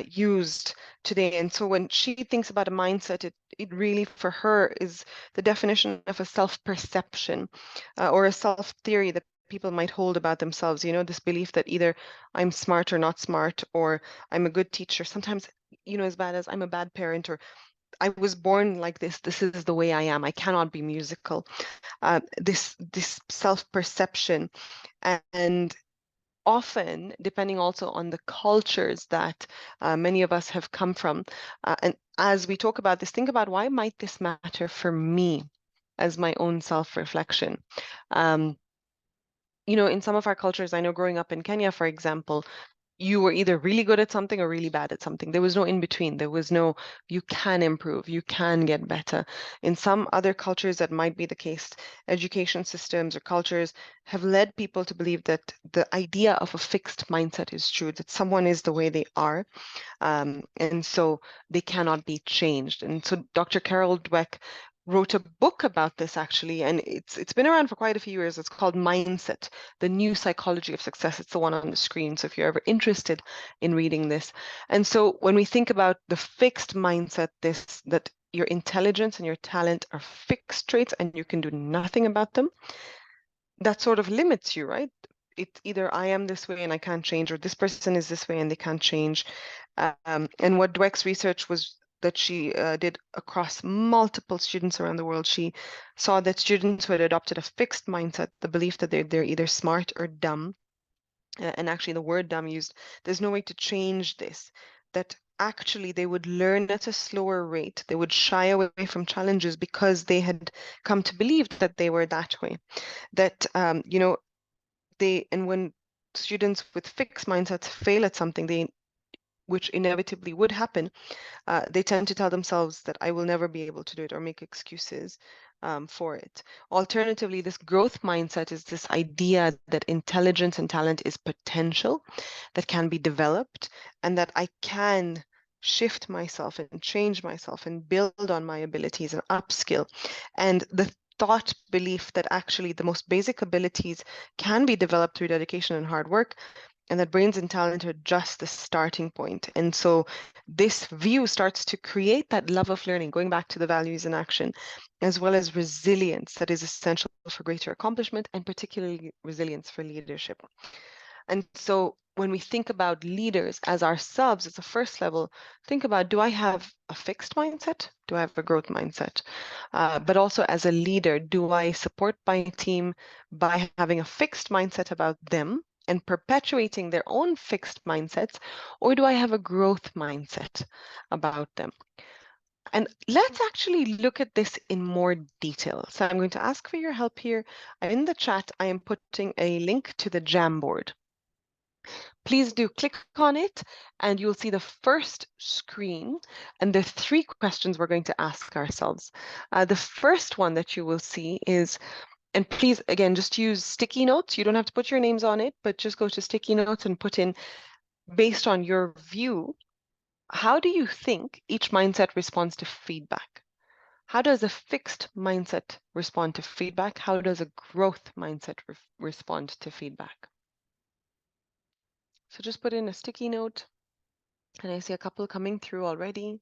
used today. And so when she thinks about a mindset, it really for her is the definition of a self-perception or a self-theory that people might hold about themselves, this belief that either I'm smart or not smart, or I'm a good teacher. Sometimes, as bad as I'm a bad parent, or I was born like this is the way I am, I cannot be musical. This self-perception, and often depending also on the cultures that many of us have come from. And as we talk about this, think about why might this matter for me as my own self-reflection. In some of our cultures, I know growing up in Kenya, for example, you were either really good at something or really bad at something. There was no in between. There was no, you can improve, you can get better. In some other cultures, that might be the case. Education systems or cultures have led people to believe that the idea of a fixed mindset is true, that someone is the way they are, and so they cannot be changed. And so Dr. Carol Dweck wrote a book about this actually, and it's been around for quite a few years. It's called Mindset, The New Psychology of Success. It's the one on the screen, so if you're ever interested in reading this. And so when we think about the fixed mindset, that your intelligence and your talent are fixed traits and you can do nothing about them, that sort of limits you, right? It's either I am this way and I can't change, or this person is this way and they can't change. And what Dweck's research was that she did across multiple students around the world, she saw that students who had adopted a fixed mindset, the belief that they're either smart or dumb, and actually the word dumb used, there's no way to change this, that actually they would learn at a slower rate. They would shy away from challenges because they had come to believe that they were that way. That, and when students with fixed mindsets fail at something, which inevitably would happen, they tend to tell themselves that I will never be able to do it, or make excuses for it. Alternatively, this growth mindset is this idea that intelligence and talent is potential that can be developed, and that I can shift myself and change myself and build on my abilities and upskill. And the thought belief that actually the most basic abilities can be developed through dedication and hard work, and that brains and talent are just the starting point. And so this view starts to create that love of learning, going back to the values in action, as well as resilience that is essential for greater accomplishment, and particularly resilience for leadership. And so when we think about leaders as ourselves, as a first level, think about, do I have a fixed mindset? Do I have a growth mindset? But also as a leader, do I support my team by having a fixed mindset about them and perpetuating their own fixed mindsets, or do I have a growth mindset about them? And let's actually look at this in more detail. So I'm going to ask for your help here. In the chat, I am putting a link to the Jamboard. Please do click on it and you'll see the first screen, and the 3 questions we're going to ask ourselves. The first one that you will see is, and please, again, just use sticky notes. You don't have to put your names on it, but just go to sticky notes and put in, based on your view, how do you think each mindset responds to feedback? How does a fixed mindset respond to feedback? How does a growth mindset respond to feedback? So just put in a sticky note, and I see a couple coming through already.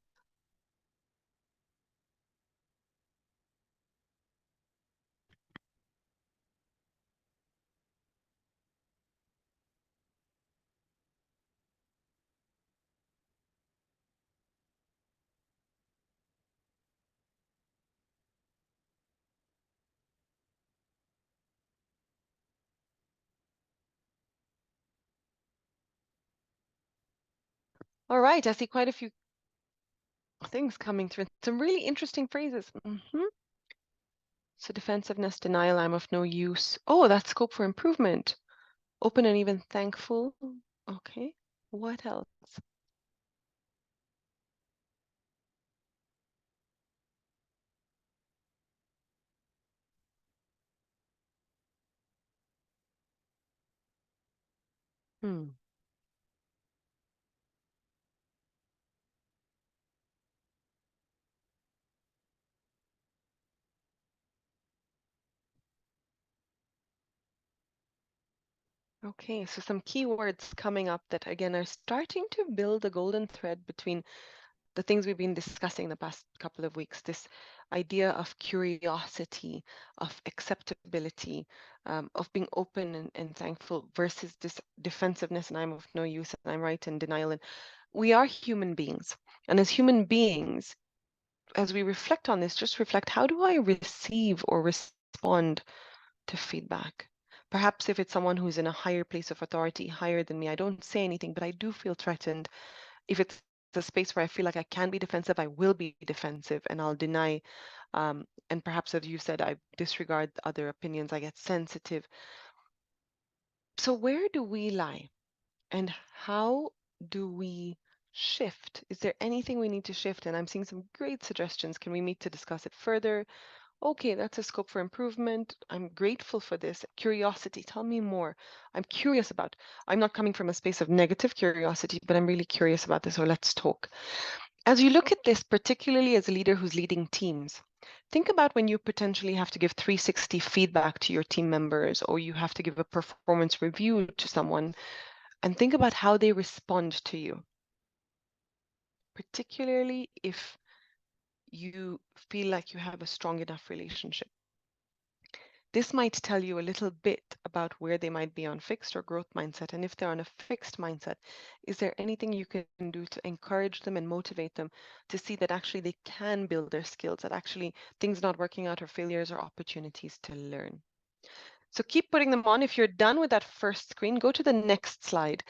All right, I see quite a few things coming through. Some really interesting phrases. So defensiveness, denial, I'm of no use. Oh, that's scope for improvement. Open and even thankful. Okay, what else? Okay, so some keywords coming up that again are starting to build a golden thread between the things we've been discussing the past couple of weeks. This idea of curiosity, of acceptability, of being open and thankful, versus this defensiveness and I'm of no use and I'm right, and denial. And we are human beings. And as human beings, as we reflect on this, just reflect, how do I receive or respond to feedback? Perhaps if it's someone who's in a higher place of authority, higher than me, I don't say anything, but I do feel threatened. If it's a space where I feel like I can be defensive, I will be defensive and I'll deny. And perhaps, as you said, I disregard other opinions, I get sensitive. So where do we lie? And how do we shift? Is there anything we need to shift? And I'm seeing some great suggestions. Can we meet to discuss it further? Okay, that's a scope for improvement. I'm grateful for this. Curiosity, tell me more. I'm curious about, I'm not coming from a space of negative curiosity, but I'm really curious about this, so let's talk. As you look at this, particularly as a leader who's leading teams, think about when you potentially have to give 360 feedback to your team members, or you have to give a performance review to someone, and think about how they respond to you. Particularly if you feel like you have a strong enough relationship. This might tell you a little bit about where they might be on fixed or growth mindset. And if they're on a fixed mindset, is there anything you can do to encourage them and motivate them to see that actually they can build their skills, that actually things not working out or failures are opportunities to learn? So keep putting them on. If you're done with that first screen, go to the next slide.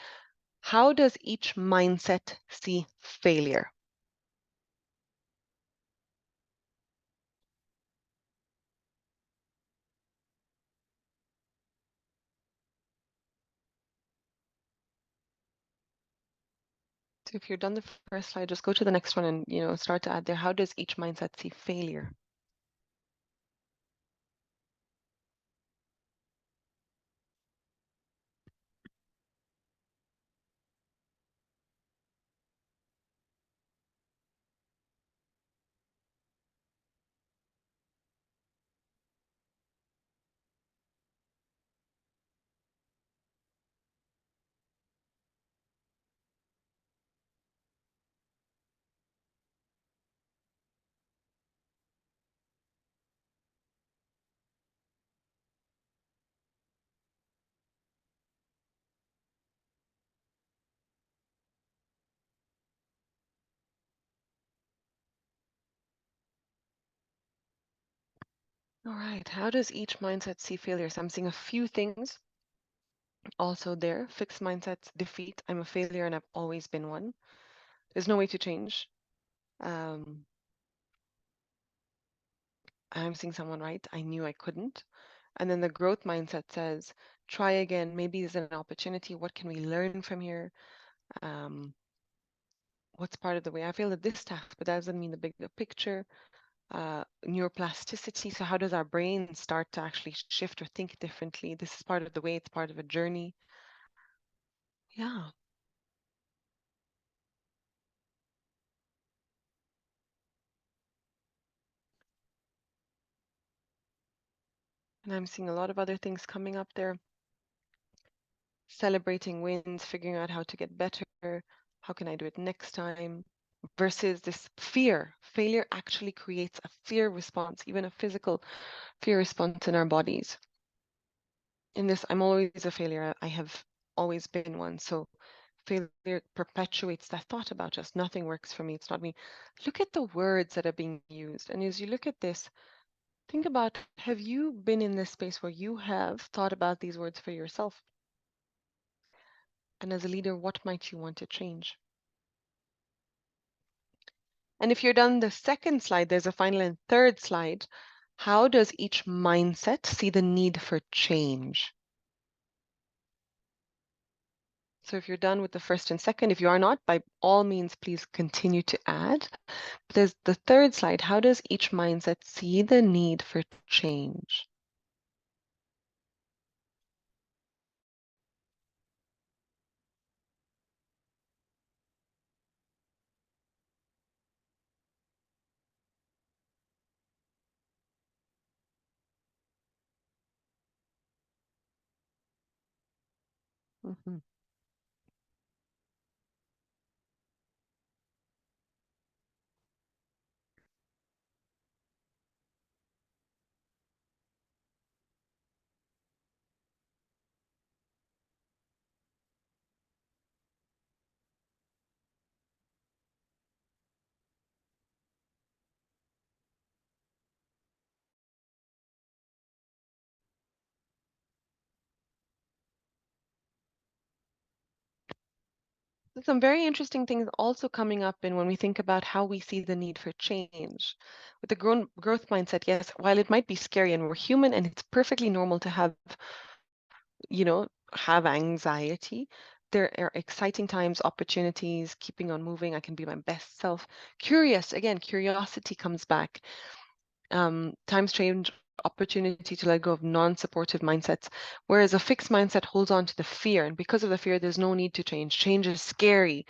How does each mindset see failure? So if you're done the first slide, just go to the next one and start to add there. How does each mindset see failure? All right, how does each mindset see failures? I'm seeing a few things also there. Fixed mindsets, defeat. I'm a failure and I've always been one. There's no way to change. I'm seeing someone right. I knew I couldn't. And then the growth mindset says, try again. Maybe there's an opportunity. What can we learn from here? What's part of the way I failed at this task, but that doesn't mean the bigger picture. Neuroplasticity. So how does our brain start to actually shift or think differently? This is part of the way, it's part of a journey. Yeah. And I'm seeing a lot of other things coming up there. Celebrating wins, figuring out how to get better. How can I do it next time? Versus this fear. Failure actually creates a fear response, even a physical fear response in our bodies. In this, I'm always a failure. I have always been one. So failure perpetuates that thought about us. Nothing works for me. It's not me. Look at the words that are being used. And as you look at this, think about, have you been in this space where you have thought about these words for yourself? And as a leader, what might you want to change? And if you're done the second slide, there's a final and third slide. How does each mindset see the need for change? So if you're done with the first and second, if you are not, by all means, please continue to add. There's the third slide. How does each mindset see the need for change? Mhm. There's some very interesting things also coming up in when we think about how we see the need for change. With the growth mindset, yes, while it might be scary and we're human and it's perfectly normal to have anxiety, there are exciting times, opportunities, keeping on moving. I can be my best self. Curious, again, curiosity comes back. Times change, opportunity to let go of non-supportive mindsets, whereas a fixed mindset holds on to the fear. And because of the fear, there's no need to change. Change is scary.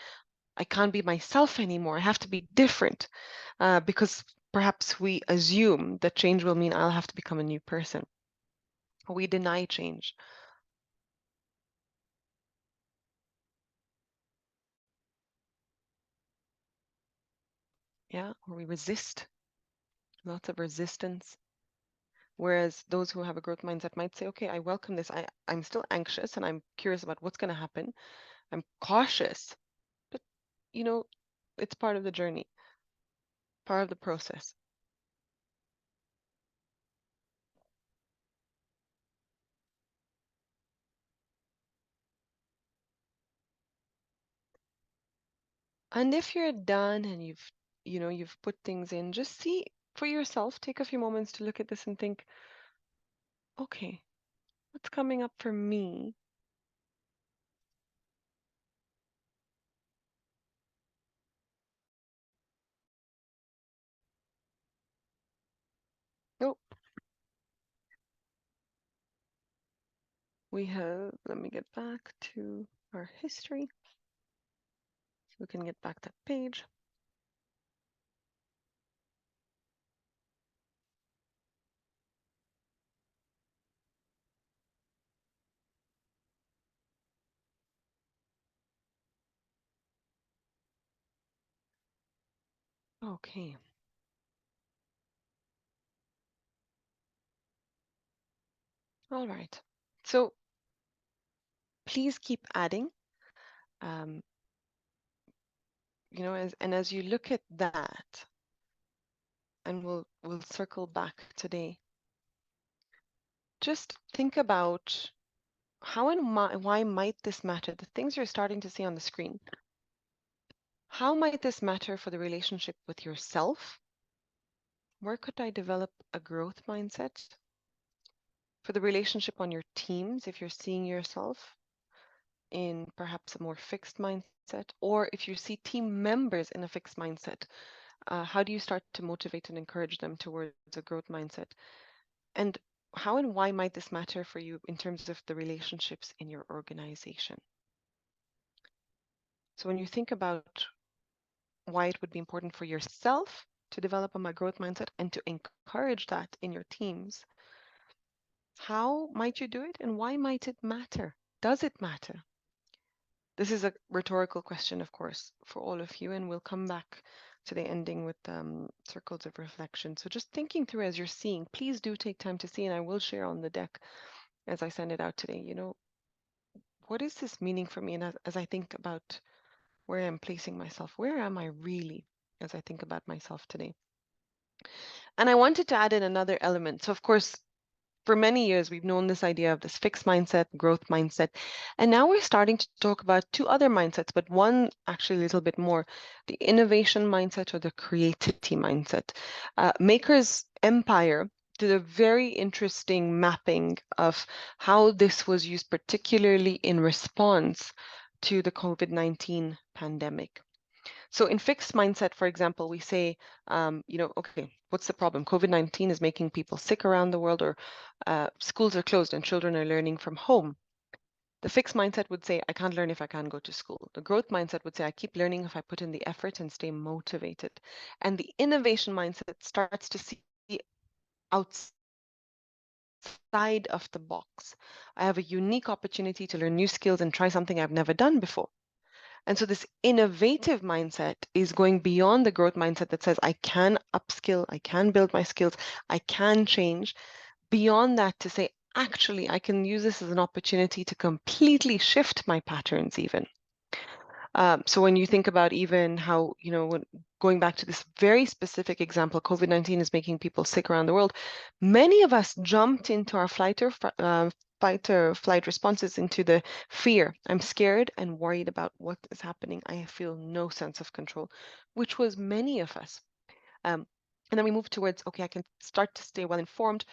I can't be myself anymore. I have to be different because perhaps we assume that change will mean I'll have to become a new person. We deny change. Yeah, or we resist. Lots of resistance. Whereas those who have a growth mindset might say, okay, I welcome this. I'm still anxious and I'm curious about what's going to happen. I'm cautious, but you know, it's part of the journey, part of the process. And if you're done and you've put things in, just see for yourself, take a few moments to look at this and think, okay, what's coming up for me? Oh, we have, let me get back to our history. So we can get back that page. Okay. All right. So please keep adding. As you look at that, and we'll circle back today. Just think about how and why might this matter? The things you're starting to see on the screen. How might this matter for the relationship with yourself? Where could I develop a growth mindset? For the relationship on your teams, if you're seeing yourself in perhaps a more fixed mindset, or if you see team members in a fixed mindset, how do you start to motivate and encourage them towards a growth mindset? And how and why might this matter for you in terms of the relationships in your organization? So when you think about why it would be important for yourself to develop a growth mindset and to encourage that in your teams, how might you do it and why might it matter? Does it matter? This is a rhetorical question, of course, for all of you, and we'll come back to the ending with circles of reflection. So just thinking through as you're seeing, please do take time to see, and I will share on the deck as I send it out today, what is this meaning for me? And as I think about where I'm placing myself, where am I really as I think about myself today? And I wanted to add in another element. So of course, for many years, we've known this idea of this fixed mindset, growth mindset. And now we're starting to talk about two other mindsets, but one actually a little bit more, the innovation mindset or the creativity mindset. Maker's Empire did a very interesting mapping of how this was used, particularly in response to the COVID-19 pandemic. So in fixed mindset, for example, we say, okay, what's the problem? COVID-19 is making people sick around the world, or schools are closed and children are learning from home. The fixed mindset would say, I can't learn if I can't go to school. The growth mindset would say, I keep learning if I put in the effort and stay motivated. And the innovation mindset starts to see outside of the box. I have a unique opportunity to learn new skills and try something I've never done before. And so this innovative mindset is going beyond the growth mindset that says I can upskill, I can build my skills, I can change. Beyond that to say, actually, I can use this as an opportunity to completely shift my patterns even. So when you think about even how, going back to this very specific example, COVID-19 is making people sick around the world, many of us jumped into our fight or flight responses into the fear. I'm scared and worried about what is happening. I feel no sense of control, which was many of us. And then we move towards, okay, I can start to stay well informed,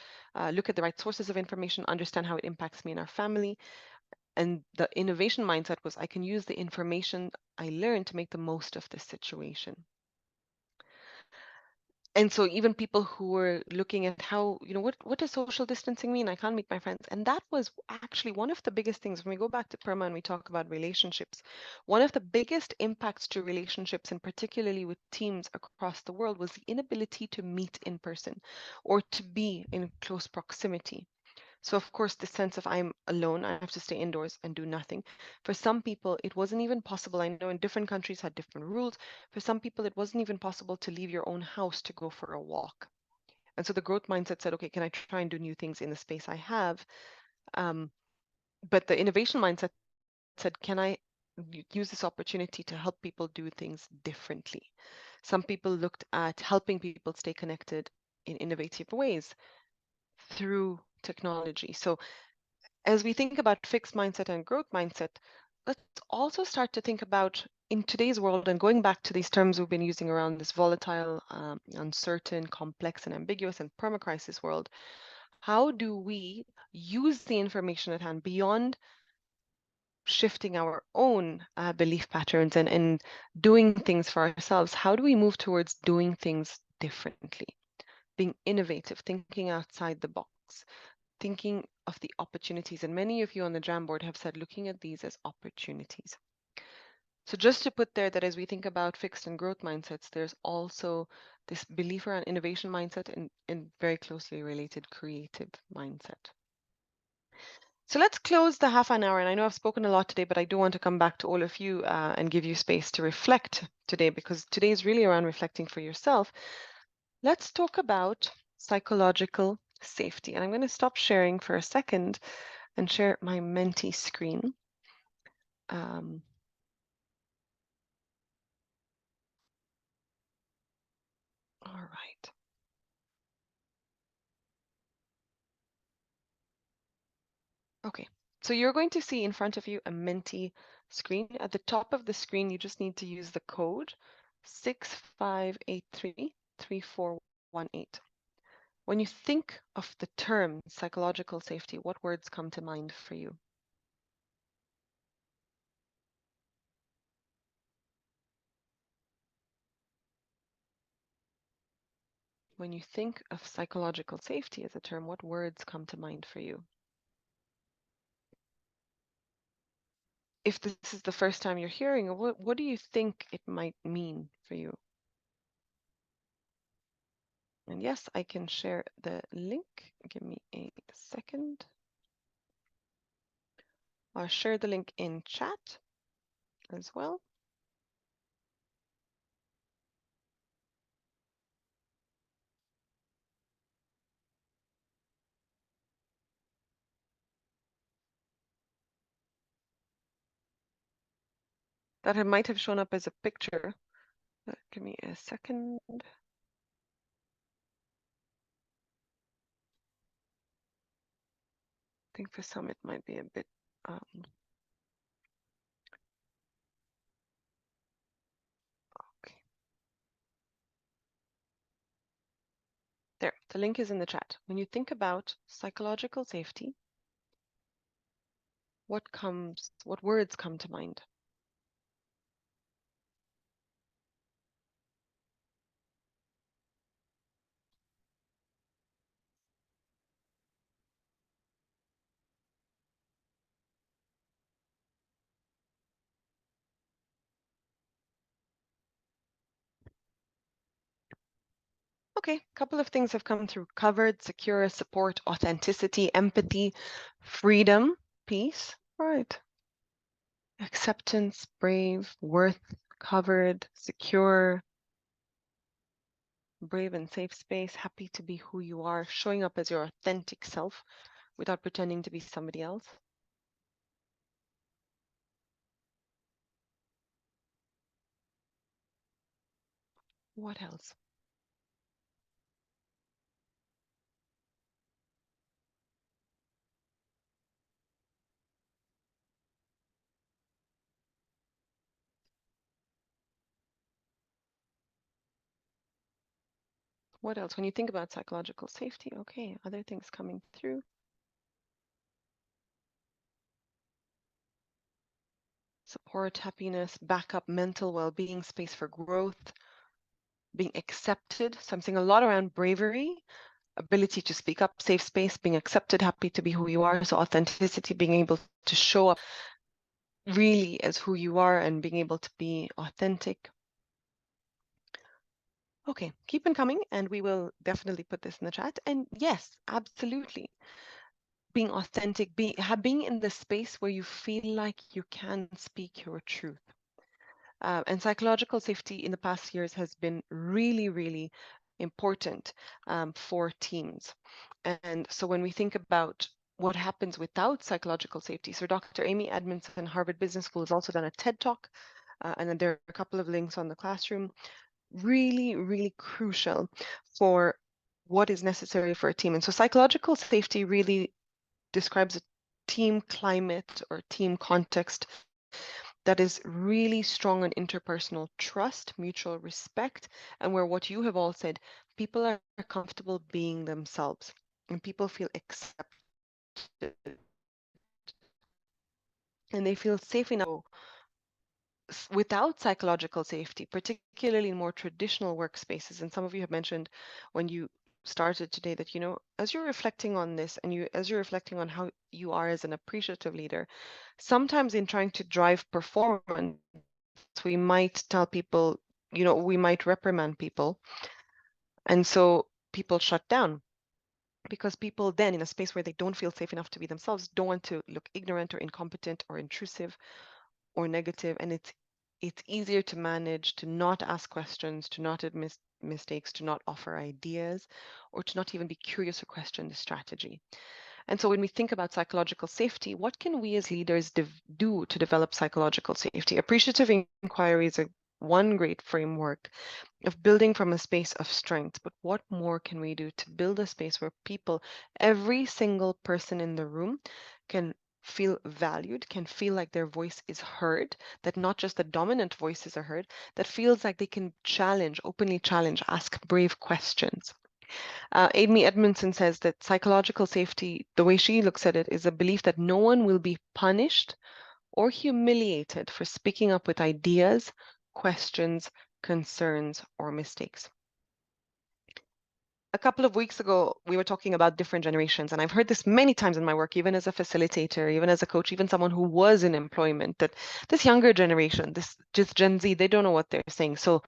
look at the right sources of information, understand how it impacts me and our family. And the innovation mindset was, I can use the information I learned to make the most of this situation. And so even people who were looking at how, what does social distancing mean? I can't meet my friends. And that was actually one of the biggest things when we go back to PERMA and we talk about relationships. One of the biggest impacts to relationships, and particularly with teams across the world, was the inability to meet in person or to be in close proximity. So of course, the sense of I'm alone, I have to stay indoors and do nothing. For some people, it wasn't even possible. I know in different countries had different rules. For some people, it wasn't even possible to leave your own house to go for a walk. And so the growth mindset said, okay, can I try and do new things in the space I have? But the innovation mindset said, can I use this opportunity to help people do things differently? Some people looked at helping people stay connected in innovative ways through technology. So as we think about fixed mindset and growth mindset, let's also start to think about, in today's world, and going back to these terms we've been using around this volatile, uncertain, complex, and ambiguous and permacrisis world, how do we use the information at hand beyond shifting our own belief patterns and doing things for ourselves? How do we move towards doing things differently, being innovative, thinking outside the box, thinking of the opportunities? And many of you on the Jamboard have said looking at these as opportunities. So just to put there that as we think about fixed and growth mindsets, there's also this belief around innovation mindset and very closely related creative mindset. So let's close the half an hour. And I know I've spoken a lot today, but I do want to come back to all of you and give you space to reflect today, because today is really around reflecting for yourself. Let's talk about psychological safety. And I'm going to stop sharing for a second and share my Menti screen. All right. Okay, so you're going to see in front of you a Menti screen. At the top of the screen, you just need to use the code 65833418. When you think of the term psychological safety, what words come to mind for you? When you think of psychological safety as a term, what words come to mind for you? If this is the first time you're hearing, what do you think it might mean for you? And yes, I can share the link. Give me a second. I'll share the link in chat as well. That it might have shown up as a picture. Give me a second. I think for some it might be a bit okay. There, the link is in the chat. When you think about psychological safety, what words come to mind? Okay, a couple of things have come through. Covered, secure, support, authenticity, empathy, freedom, peace, right. Acceptance, brave, worth, covered, secure, brave and safe space, happy to be who you are, showing up as your authentic self without pretending to be somebody else. What else? What else? When you think about psychological safety, okay, other things coming through. Support, happiness, backup, mental well-being, space for growth, being accepted. So I'm seeing a lot around bravery, ability to speak up, safe space, being accepted, happy to be who you are. So authenticity, being able to show up really as who you are and being able to be authentic. Okay, keep on coming and we will definitely put this in the chat. And yes, absolutely. Being authentic, being in the space where you feel like you can speak your truth. And psychological safety in the past years has been really, really important for teams. And so when we think about what happens without psychological safety, so Dr. Amy Edmondson, Harvard Business School, has also done a TED Talk, and then there are a couple of links on the classroom, really, really crucial for what is necessary for a team. And so psychological safety really describes a team climate or team context that is really strong on interpersonal trust, mutual respect, and where what you have all said, people are comfortable being themselves and people feel accepted and they feel safe enough. Without psychological safety, particularly in more traditional workspaces, and some of you have mentioned when you started today that, you know, as you're reflecting on this and as you're reflecting on how you are as an appreciative leader, sometimes in trying to drive performance, we might tell people, you know, we might reprimand people. And so people shut down because people then in a space where they don't feel safe enough to be themselves don't want to look ignorant or incompetent or intrusive or negative. And it's easier to manage, to not ask questions, to not admit mistakes, to not offer ideas, or to not even be curious or question the strategy. And so when we think about psychological safety, what can we as leaders do to develop psychological safety? Appreciative inquiry is one great framework of building from a space of strength. But what more can we do to build a space where people, every single person in the room, can feel valued, can feel like their voice is heard, that not just the dominant voices are heard, that feels like they can challenge, openly challenge, ask brave questions. Amy Edmondson says that psychological safety, the way she looks at it, is a belief that no one will be punished or humiliated for speaking up with ideas, questions, concerns, or mistakes. A couple of weeks ago, we were talking about different generations, and I've heard this many times in my work, even as a facilitator, even as a coach, even someone who was in employment, that this younger generation, this just Gen Z, they don't know what they're saying, so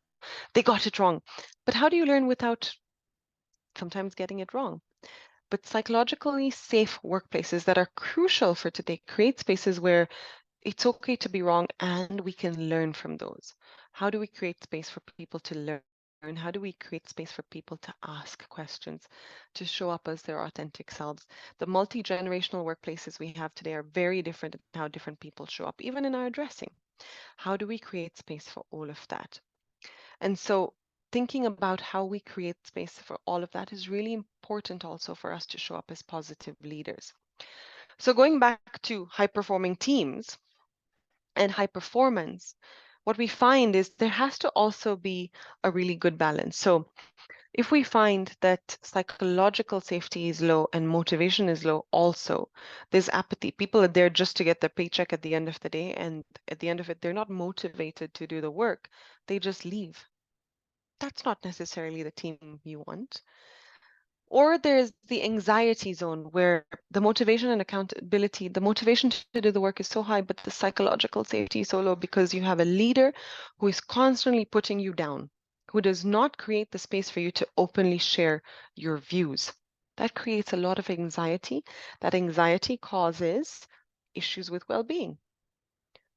they got it wrong. But how do you learn without sometimes getting it wrong? But psychologically safe workplaces that are crucial for today create spaces where it's okay to be wrong and we can learn from those. How do we create space for people to learn? How do we create space for people to ask questions, to show up as their authentic selves? The multi-generational workplaces we have today are very different in how different people show up, even in our addressing. How do we create space for all of that? And so thinking about how we create space for all of that is really important also for us to show up as positive leaders. So going back to high-performing teams and high performance, what we find is there has to also be a really good balance. So if we find that psychological safety is low and motivation is low also, there's apathy. People are there just to get their paycheck at the end of the day, and at the end of it, they're not motivated to do the work. They just leave. That's not necessarily the team you want. Or there's the anxiety zone where the motivation and accountability, the motivation to do the work is so high, but the psychological safety is so low because you have a leader who is constantly putting you down, who does not create the space for you to openly share your views. That creates a lot of anxiety. That anxiety causes issues with well-being.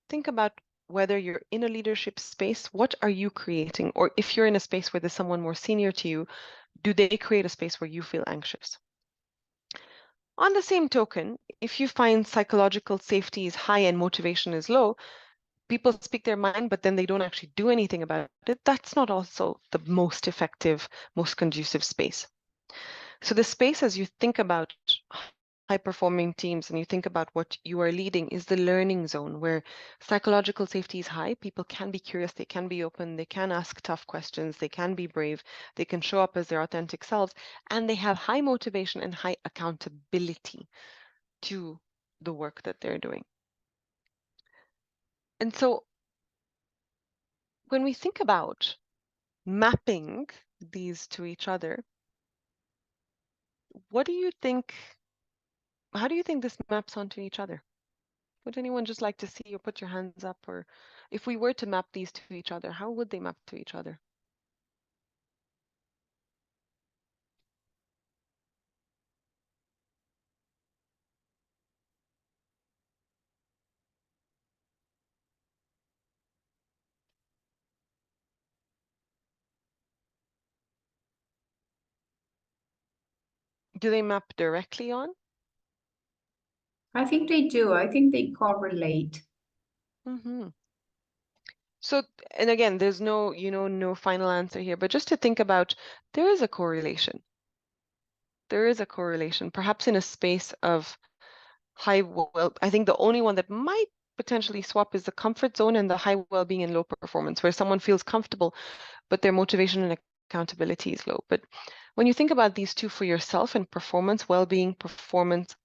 Think about whether you're in a leadership space, what are you creating? Or if you're in a space where there's someone more senior to you, do they create a space where you feel anxious? On the same token, if you find psychological safety is high and motivation is low, people speak their mind, but then they don't actually do anything about it. That's not also the most effective, most conducive space. So the space, as you think about high-performing teams and you think about what you are leading, is the learning zone where psychological safety is high. People can be curious, they can be open, they can ask tough questions, they can be brave, they can show up as their authentic selves, and they have high motivation and high accountability to the work that they're doing. And so when we think about mapping these to each other, what do you think, how do you think this maps onto each other? Would anyone just like to see or put your hands up? Or if we were to map these to each other, how would they map to each other? Do they map directly on? I think they do. I think they correlate. Mm-hmm. So, and again, there's no, no final answer here, but just to think about, there is a correlation. There is a correlation, perhaps in a space of high, well, I think the only one that might potentially swap is the comfort zone and the high well-being and low performance, where someone feels comfortable, but their motivation and accountability is low. But when you think about these two for yourself and performance, well-being, performance,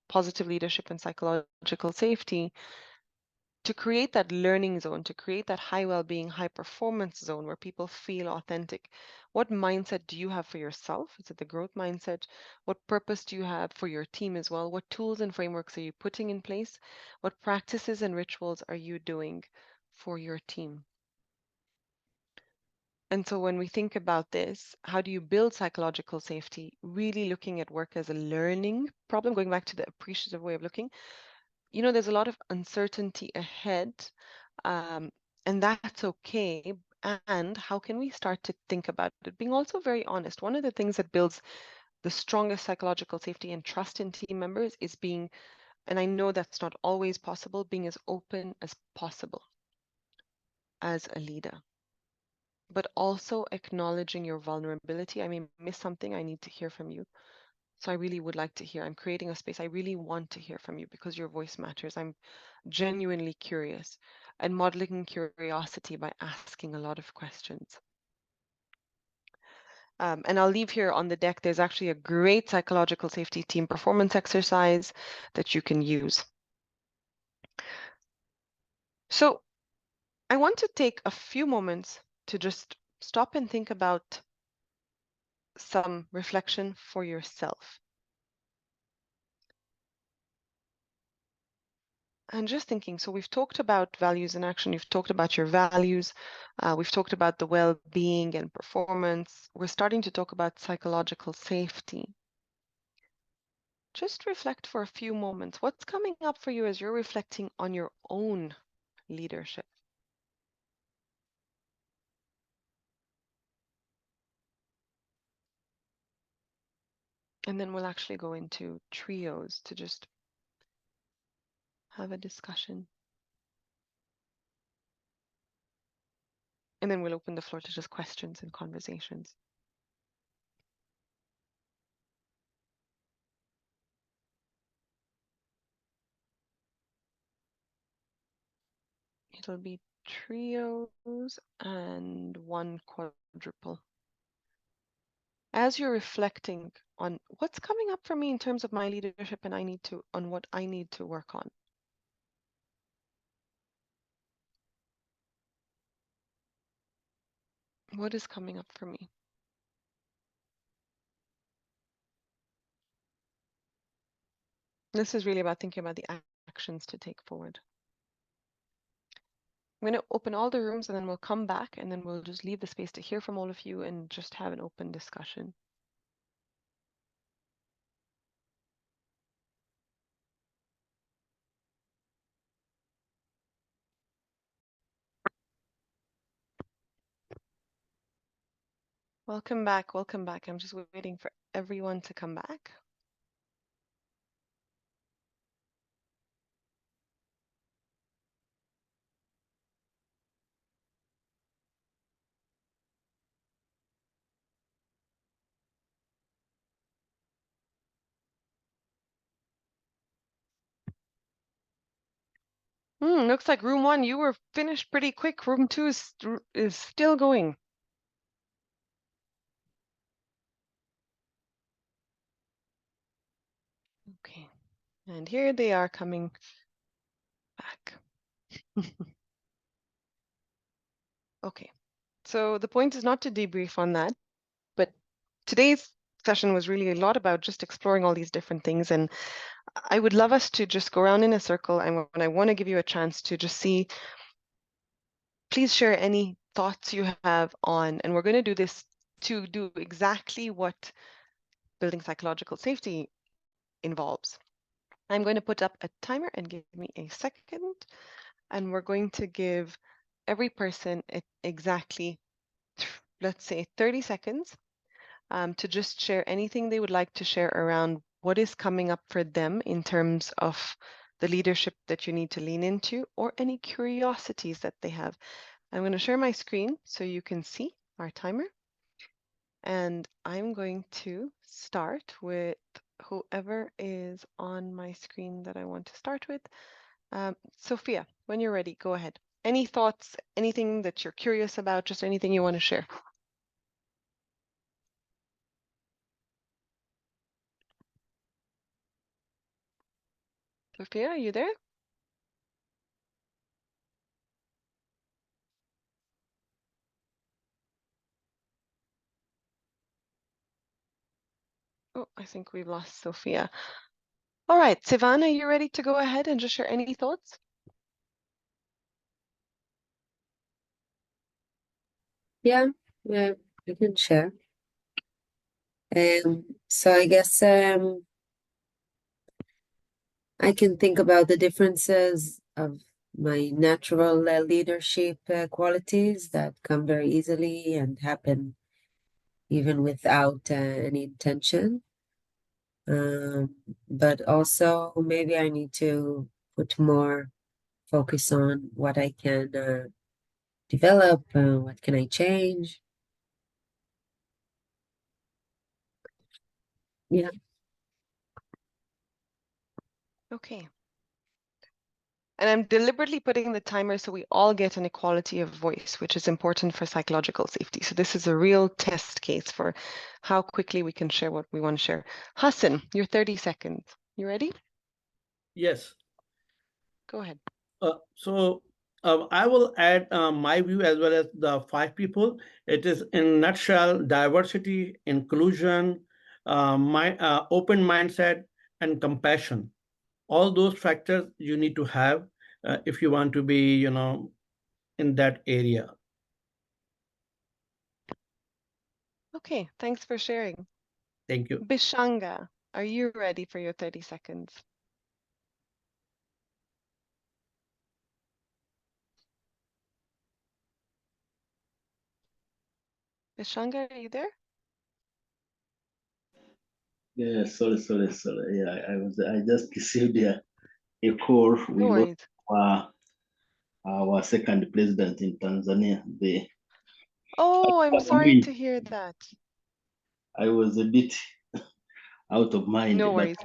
positive leadership, and psychological safety, to create that learning zone, to create that high well-being, high performance zone where people feel authentic, what mindset do you have for yourself? Is it the growth mindset? What purpose do you have for your team as well? What tools and frameworks are you putting in place? What practices and rituals are you doing for your team? And so when we think about this, how do you build psychological safety? Really looking at work as a learning problem, going back to the appreciative way of looking. There's a lot of uncertainty ahead, and that's okay. And how can we start to think about it? Being also very honest. One of the things that builds the strongest psychological safety and trust in team members is being, and I know that's not always possible, being as open as possible as a leader, but also acknowledging your vulnerability. I may miss something, I need to hear from you. So I really would like to hear. I'm creating a space. I really want to hear from you because your voice matters. I'm genuinely curious, and modeling curiosity by asking a lot of questions. And I'll leave here on the deck, there's actually a great psychological safety team performance exercise that you can use. So I want to take a few moments to just stop and think about some reflection for yourself. And just thinking, so we've talked about values in action, you've talked about your values, we've talked about the well-being and performance. We're starting to talk about psychological safety. Just reflect for a few moments. What's coming up for you as you're reflecting on your own leadership? And then we'll actually go into trios to just have a discussion. And then we'll open the floor to just questions and conversations. It'll be trios and one quadruple. As you're reflecting on what's coming up for me in terms of my leadership and on what I need to work on. What is coming up for me? This is really about thinking about the actions to take forward. I'm going to open all the rooms and then we'll come back and then we'll just leave the space to hear from all of you and just have an open discussion. Welcome back, welcome back. I'm just waiting for everyone to come back. Looks like room 1, you were finished pretty quick. Room 2 is still going. Okay, and here they are coming back. Okay, so the point is not to debrief on that, but today's session was really a lot about just exploring all these different things, and I would love us to just go around in a circle, and I want to give you a chance to just see, please share any thoughts you have on, and we're going to do this to do exactly what building psychological safety involves. I'm going to put up a timer and give me a second, and we're going to give every person exactly, let's say 30 seconds to just share anything they would like to share around what is coming up for them in terms of the leadership that you need to lean into, or any curiosities that they have. I'm going to share my screen so you can see our timer. And I'm going to start with whoever is on my screen that I want to start with. Sophia, when you're ready, go ahead. Any thoughts, anything that you're curious about, just anything you want to share? Sophia, are you there? Oh, I think we've lost Sophia. All right, Sivan, are you ready to go ahead and just share any thoughts? Yeah, yeah, we can share. So I guess I can think about the differences of my natural leadership qualities that come very easily and happen even without any intention. But also maybe I need to put more focus on what I can develop, what can I change. Yeah. Okay. And I'm deliberately putting the timer so we all get an equality of voice, which is important for psychological safety. So this is a real test case for how quickly we can share what we want to share. Hassan, your 30 seconds. You ready? Yes. Go ahead. I will add my view as well as the 5 people. It is in a nutshell: diversity, inclusion, open mindset, and compassion. All those factors you need to have if you want to be, in that area. Okay, thanks for sharing. Thank you. Bishanga, are you ready for your 30 seconds? Bishanga, are you there? Yeah, sorry. Yeah, I just received a call. No worries. Our second president in Tanzania. Oh, I'm sorry to hear that. I was a bit out of mind. No but worries.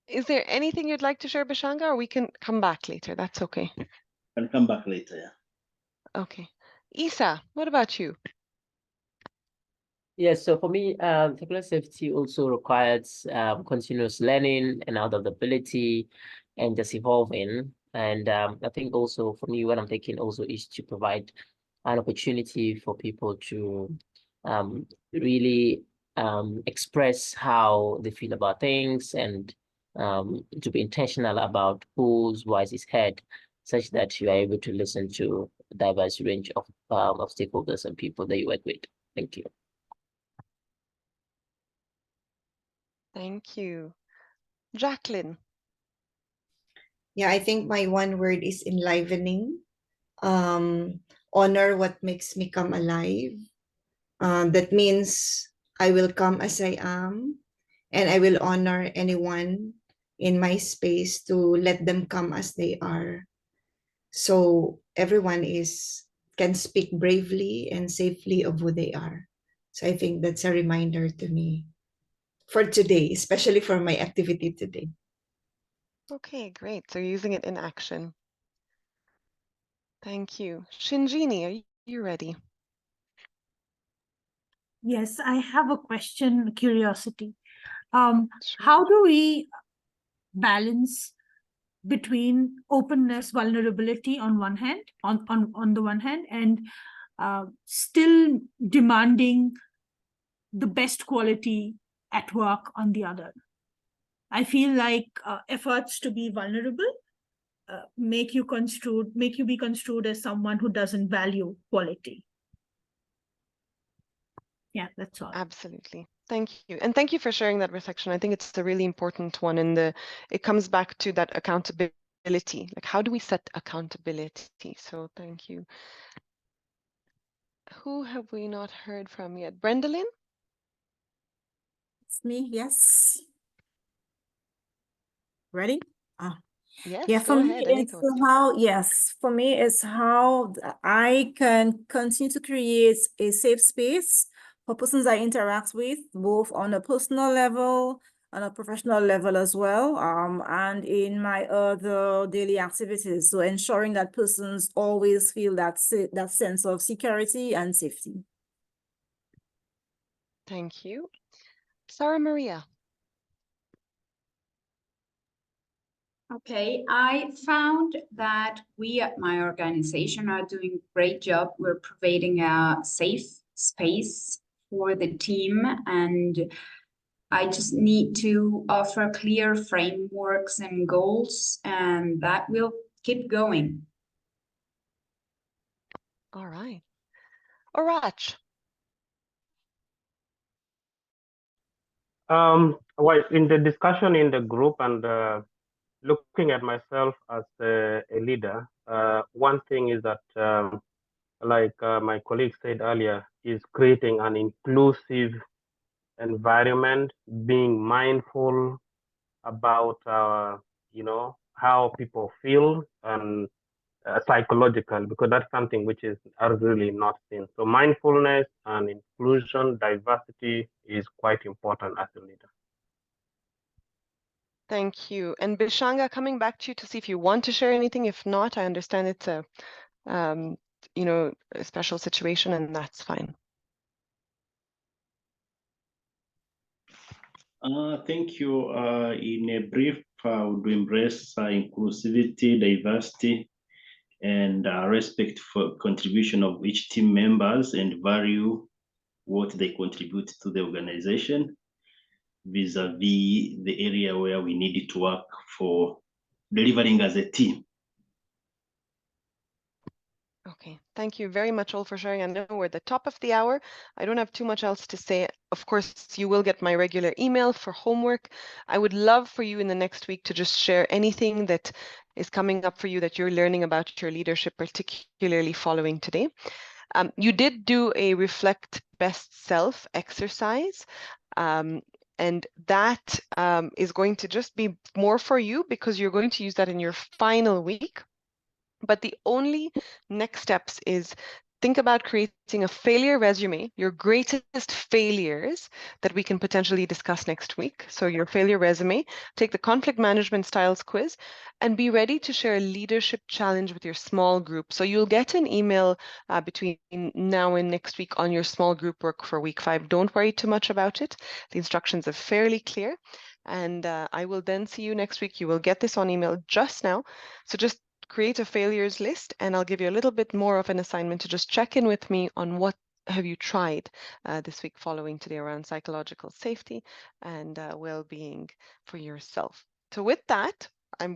Is there anything you'd like to share, Bishanga, or we can come back later? That's okay. I'll come back later. Yeah. Okay. Isa, what about you? Yes, so for me, psychological safety also requires continuous learning and adaptability and just evolving. And I think also for me, what I'm thinking also is to provide an opportunity for people to really express how they feel about things, and to be intentional about whose voice is heard, such that you are able to listen to a diverse range of stakeholders and people that you work with. Thank you. Thank you. Jacqueline. Yeah, I think my one word is enlivening. Honor what makes me come alive. That means I will come as I am, and I will honor anyone in my space to let them come as they are. So everyone can speak bravely and safely of who they are. So I think that's a reminder to me for today, especially for my activity today. Okay, great. So you're using it in action. Thank you. Shinjini, are you ready? Yes, I have a question, curiosity. Sure. How do we balance between openness, vulnerability on one hand, on the one hand, and still demanding the best quality at work on the other? I feel like efforts to be vulnerable make you be construed as someone who doesn't value quality. Yeah, that's all. Absolutely. Thank you. And thank you for sharing that reflection. I think it's a really important one. And it comes back to that accountability. Like, how do we set accountability? So thank you. Who have we not heard from yet? Brendalyn? It's me, yes. Ready? Yes, Yeah, go for me, ahead. Any it's thoughts? for me, it's how I can continue to create a safe space for persons I interact with, both on a personal level, on a professional level as well, and in my other daily activities. So ensuring that persons always feel that sense of security and safety. Thank you. Sarah Maria. Okay, I found that we at my organization are doing a great job. We're providing a safe space for the team, and I just need to offer clear frameworks and goals, and that will keep going. All right. Orach. Well, in the discussion in the group and looking at myself as a leader, one thing is that, like my colleague said earlier, is creating an inclusive environment, being mindful about, how people feel and psychological, because that's something which is really not seen. So mindfulness and inclusion, diversity is quite important as a leader. Thank you. And Bishanga, coming back to you to see if you want to share anything. If not, I understand it's a, a special situation, and that's fine. Thank you. In a brief, I would embrace inclusivity, diversity, and respect for contribution of each team members and value what they contribute to the organization vis-a-vis the area where we need to work for delivering as a team. Okay, thank you very much all for sharing. I know we're at the top of the hour. I don't have too much else to say. Of course, you will get my regular email for homework. I would love for you in the next week to just share anything that is coming up for you that you're learning about your leadership, particularly following today. You did do a reflect best self exercise. And that is going to just be more for you because you're going to use that in your final week. But the only next steps is think about creating a failure resume, your greatest failures that we can potentially discuss next week. So your failure resume, take the conflict management styles quiz, and be ready to share a leadership challenge with your small group. So you'll get an email between now and next week on your small group work for week 5. Don't worry too much about it. The instructions are fairly clear. And I will then see you next week. You will get this on email just now. So just create a failures list, and I'll give you a little bit more of an assignment to just check in with me on what have you tried this week following today around psychological safety and well-being for yourself. So with that,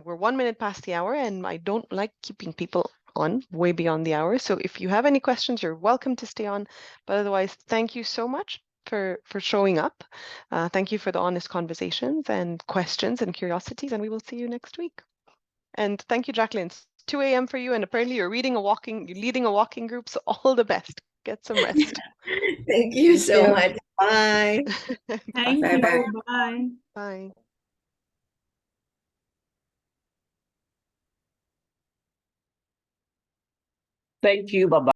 we're 1 minute past the hour, and I don't like keeping people on way beyond the hour. So if you have any questions, you're welcome to stay on. But otherwise, thank you so much for showing up. Thank you for the honest conversations and questions and curiosities, and we will see you next week. And thank you, Jacqueline. It's 2 a.m. for you, and apparently you're leading a walking group, so all the best. Get some rest. Thank you so much. Bye. Thank Bye. you. Bye. Bye. Bye. Thank you. Bye-bye.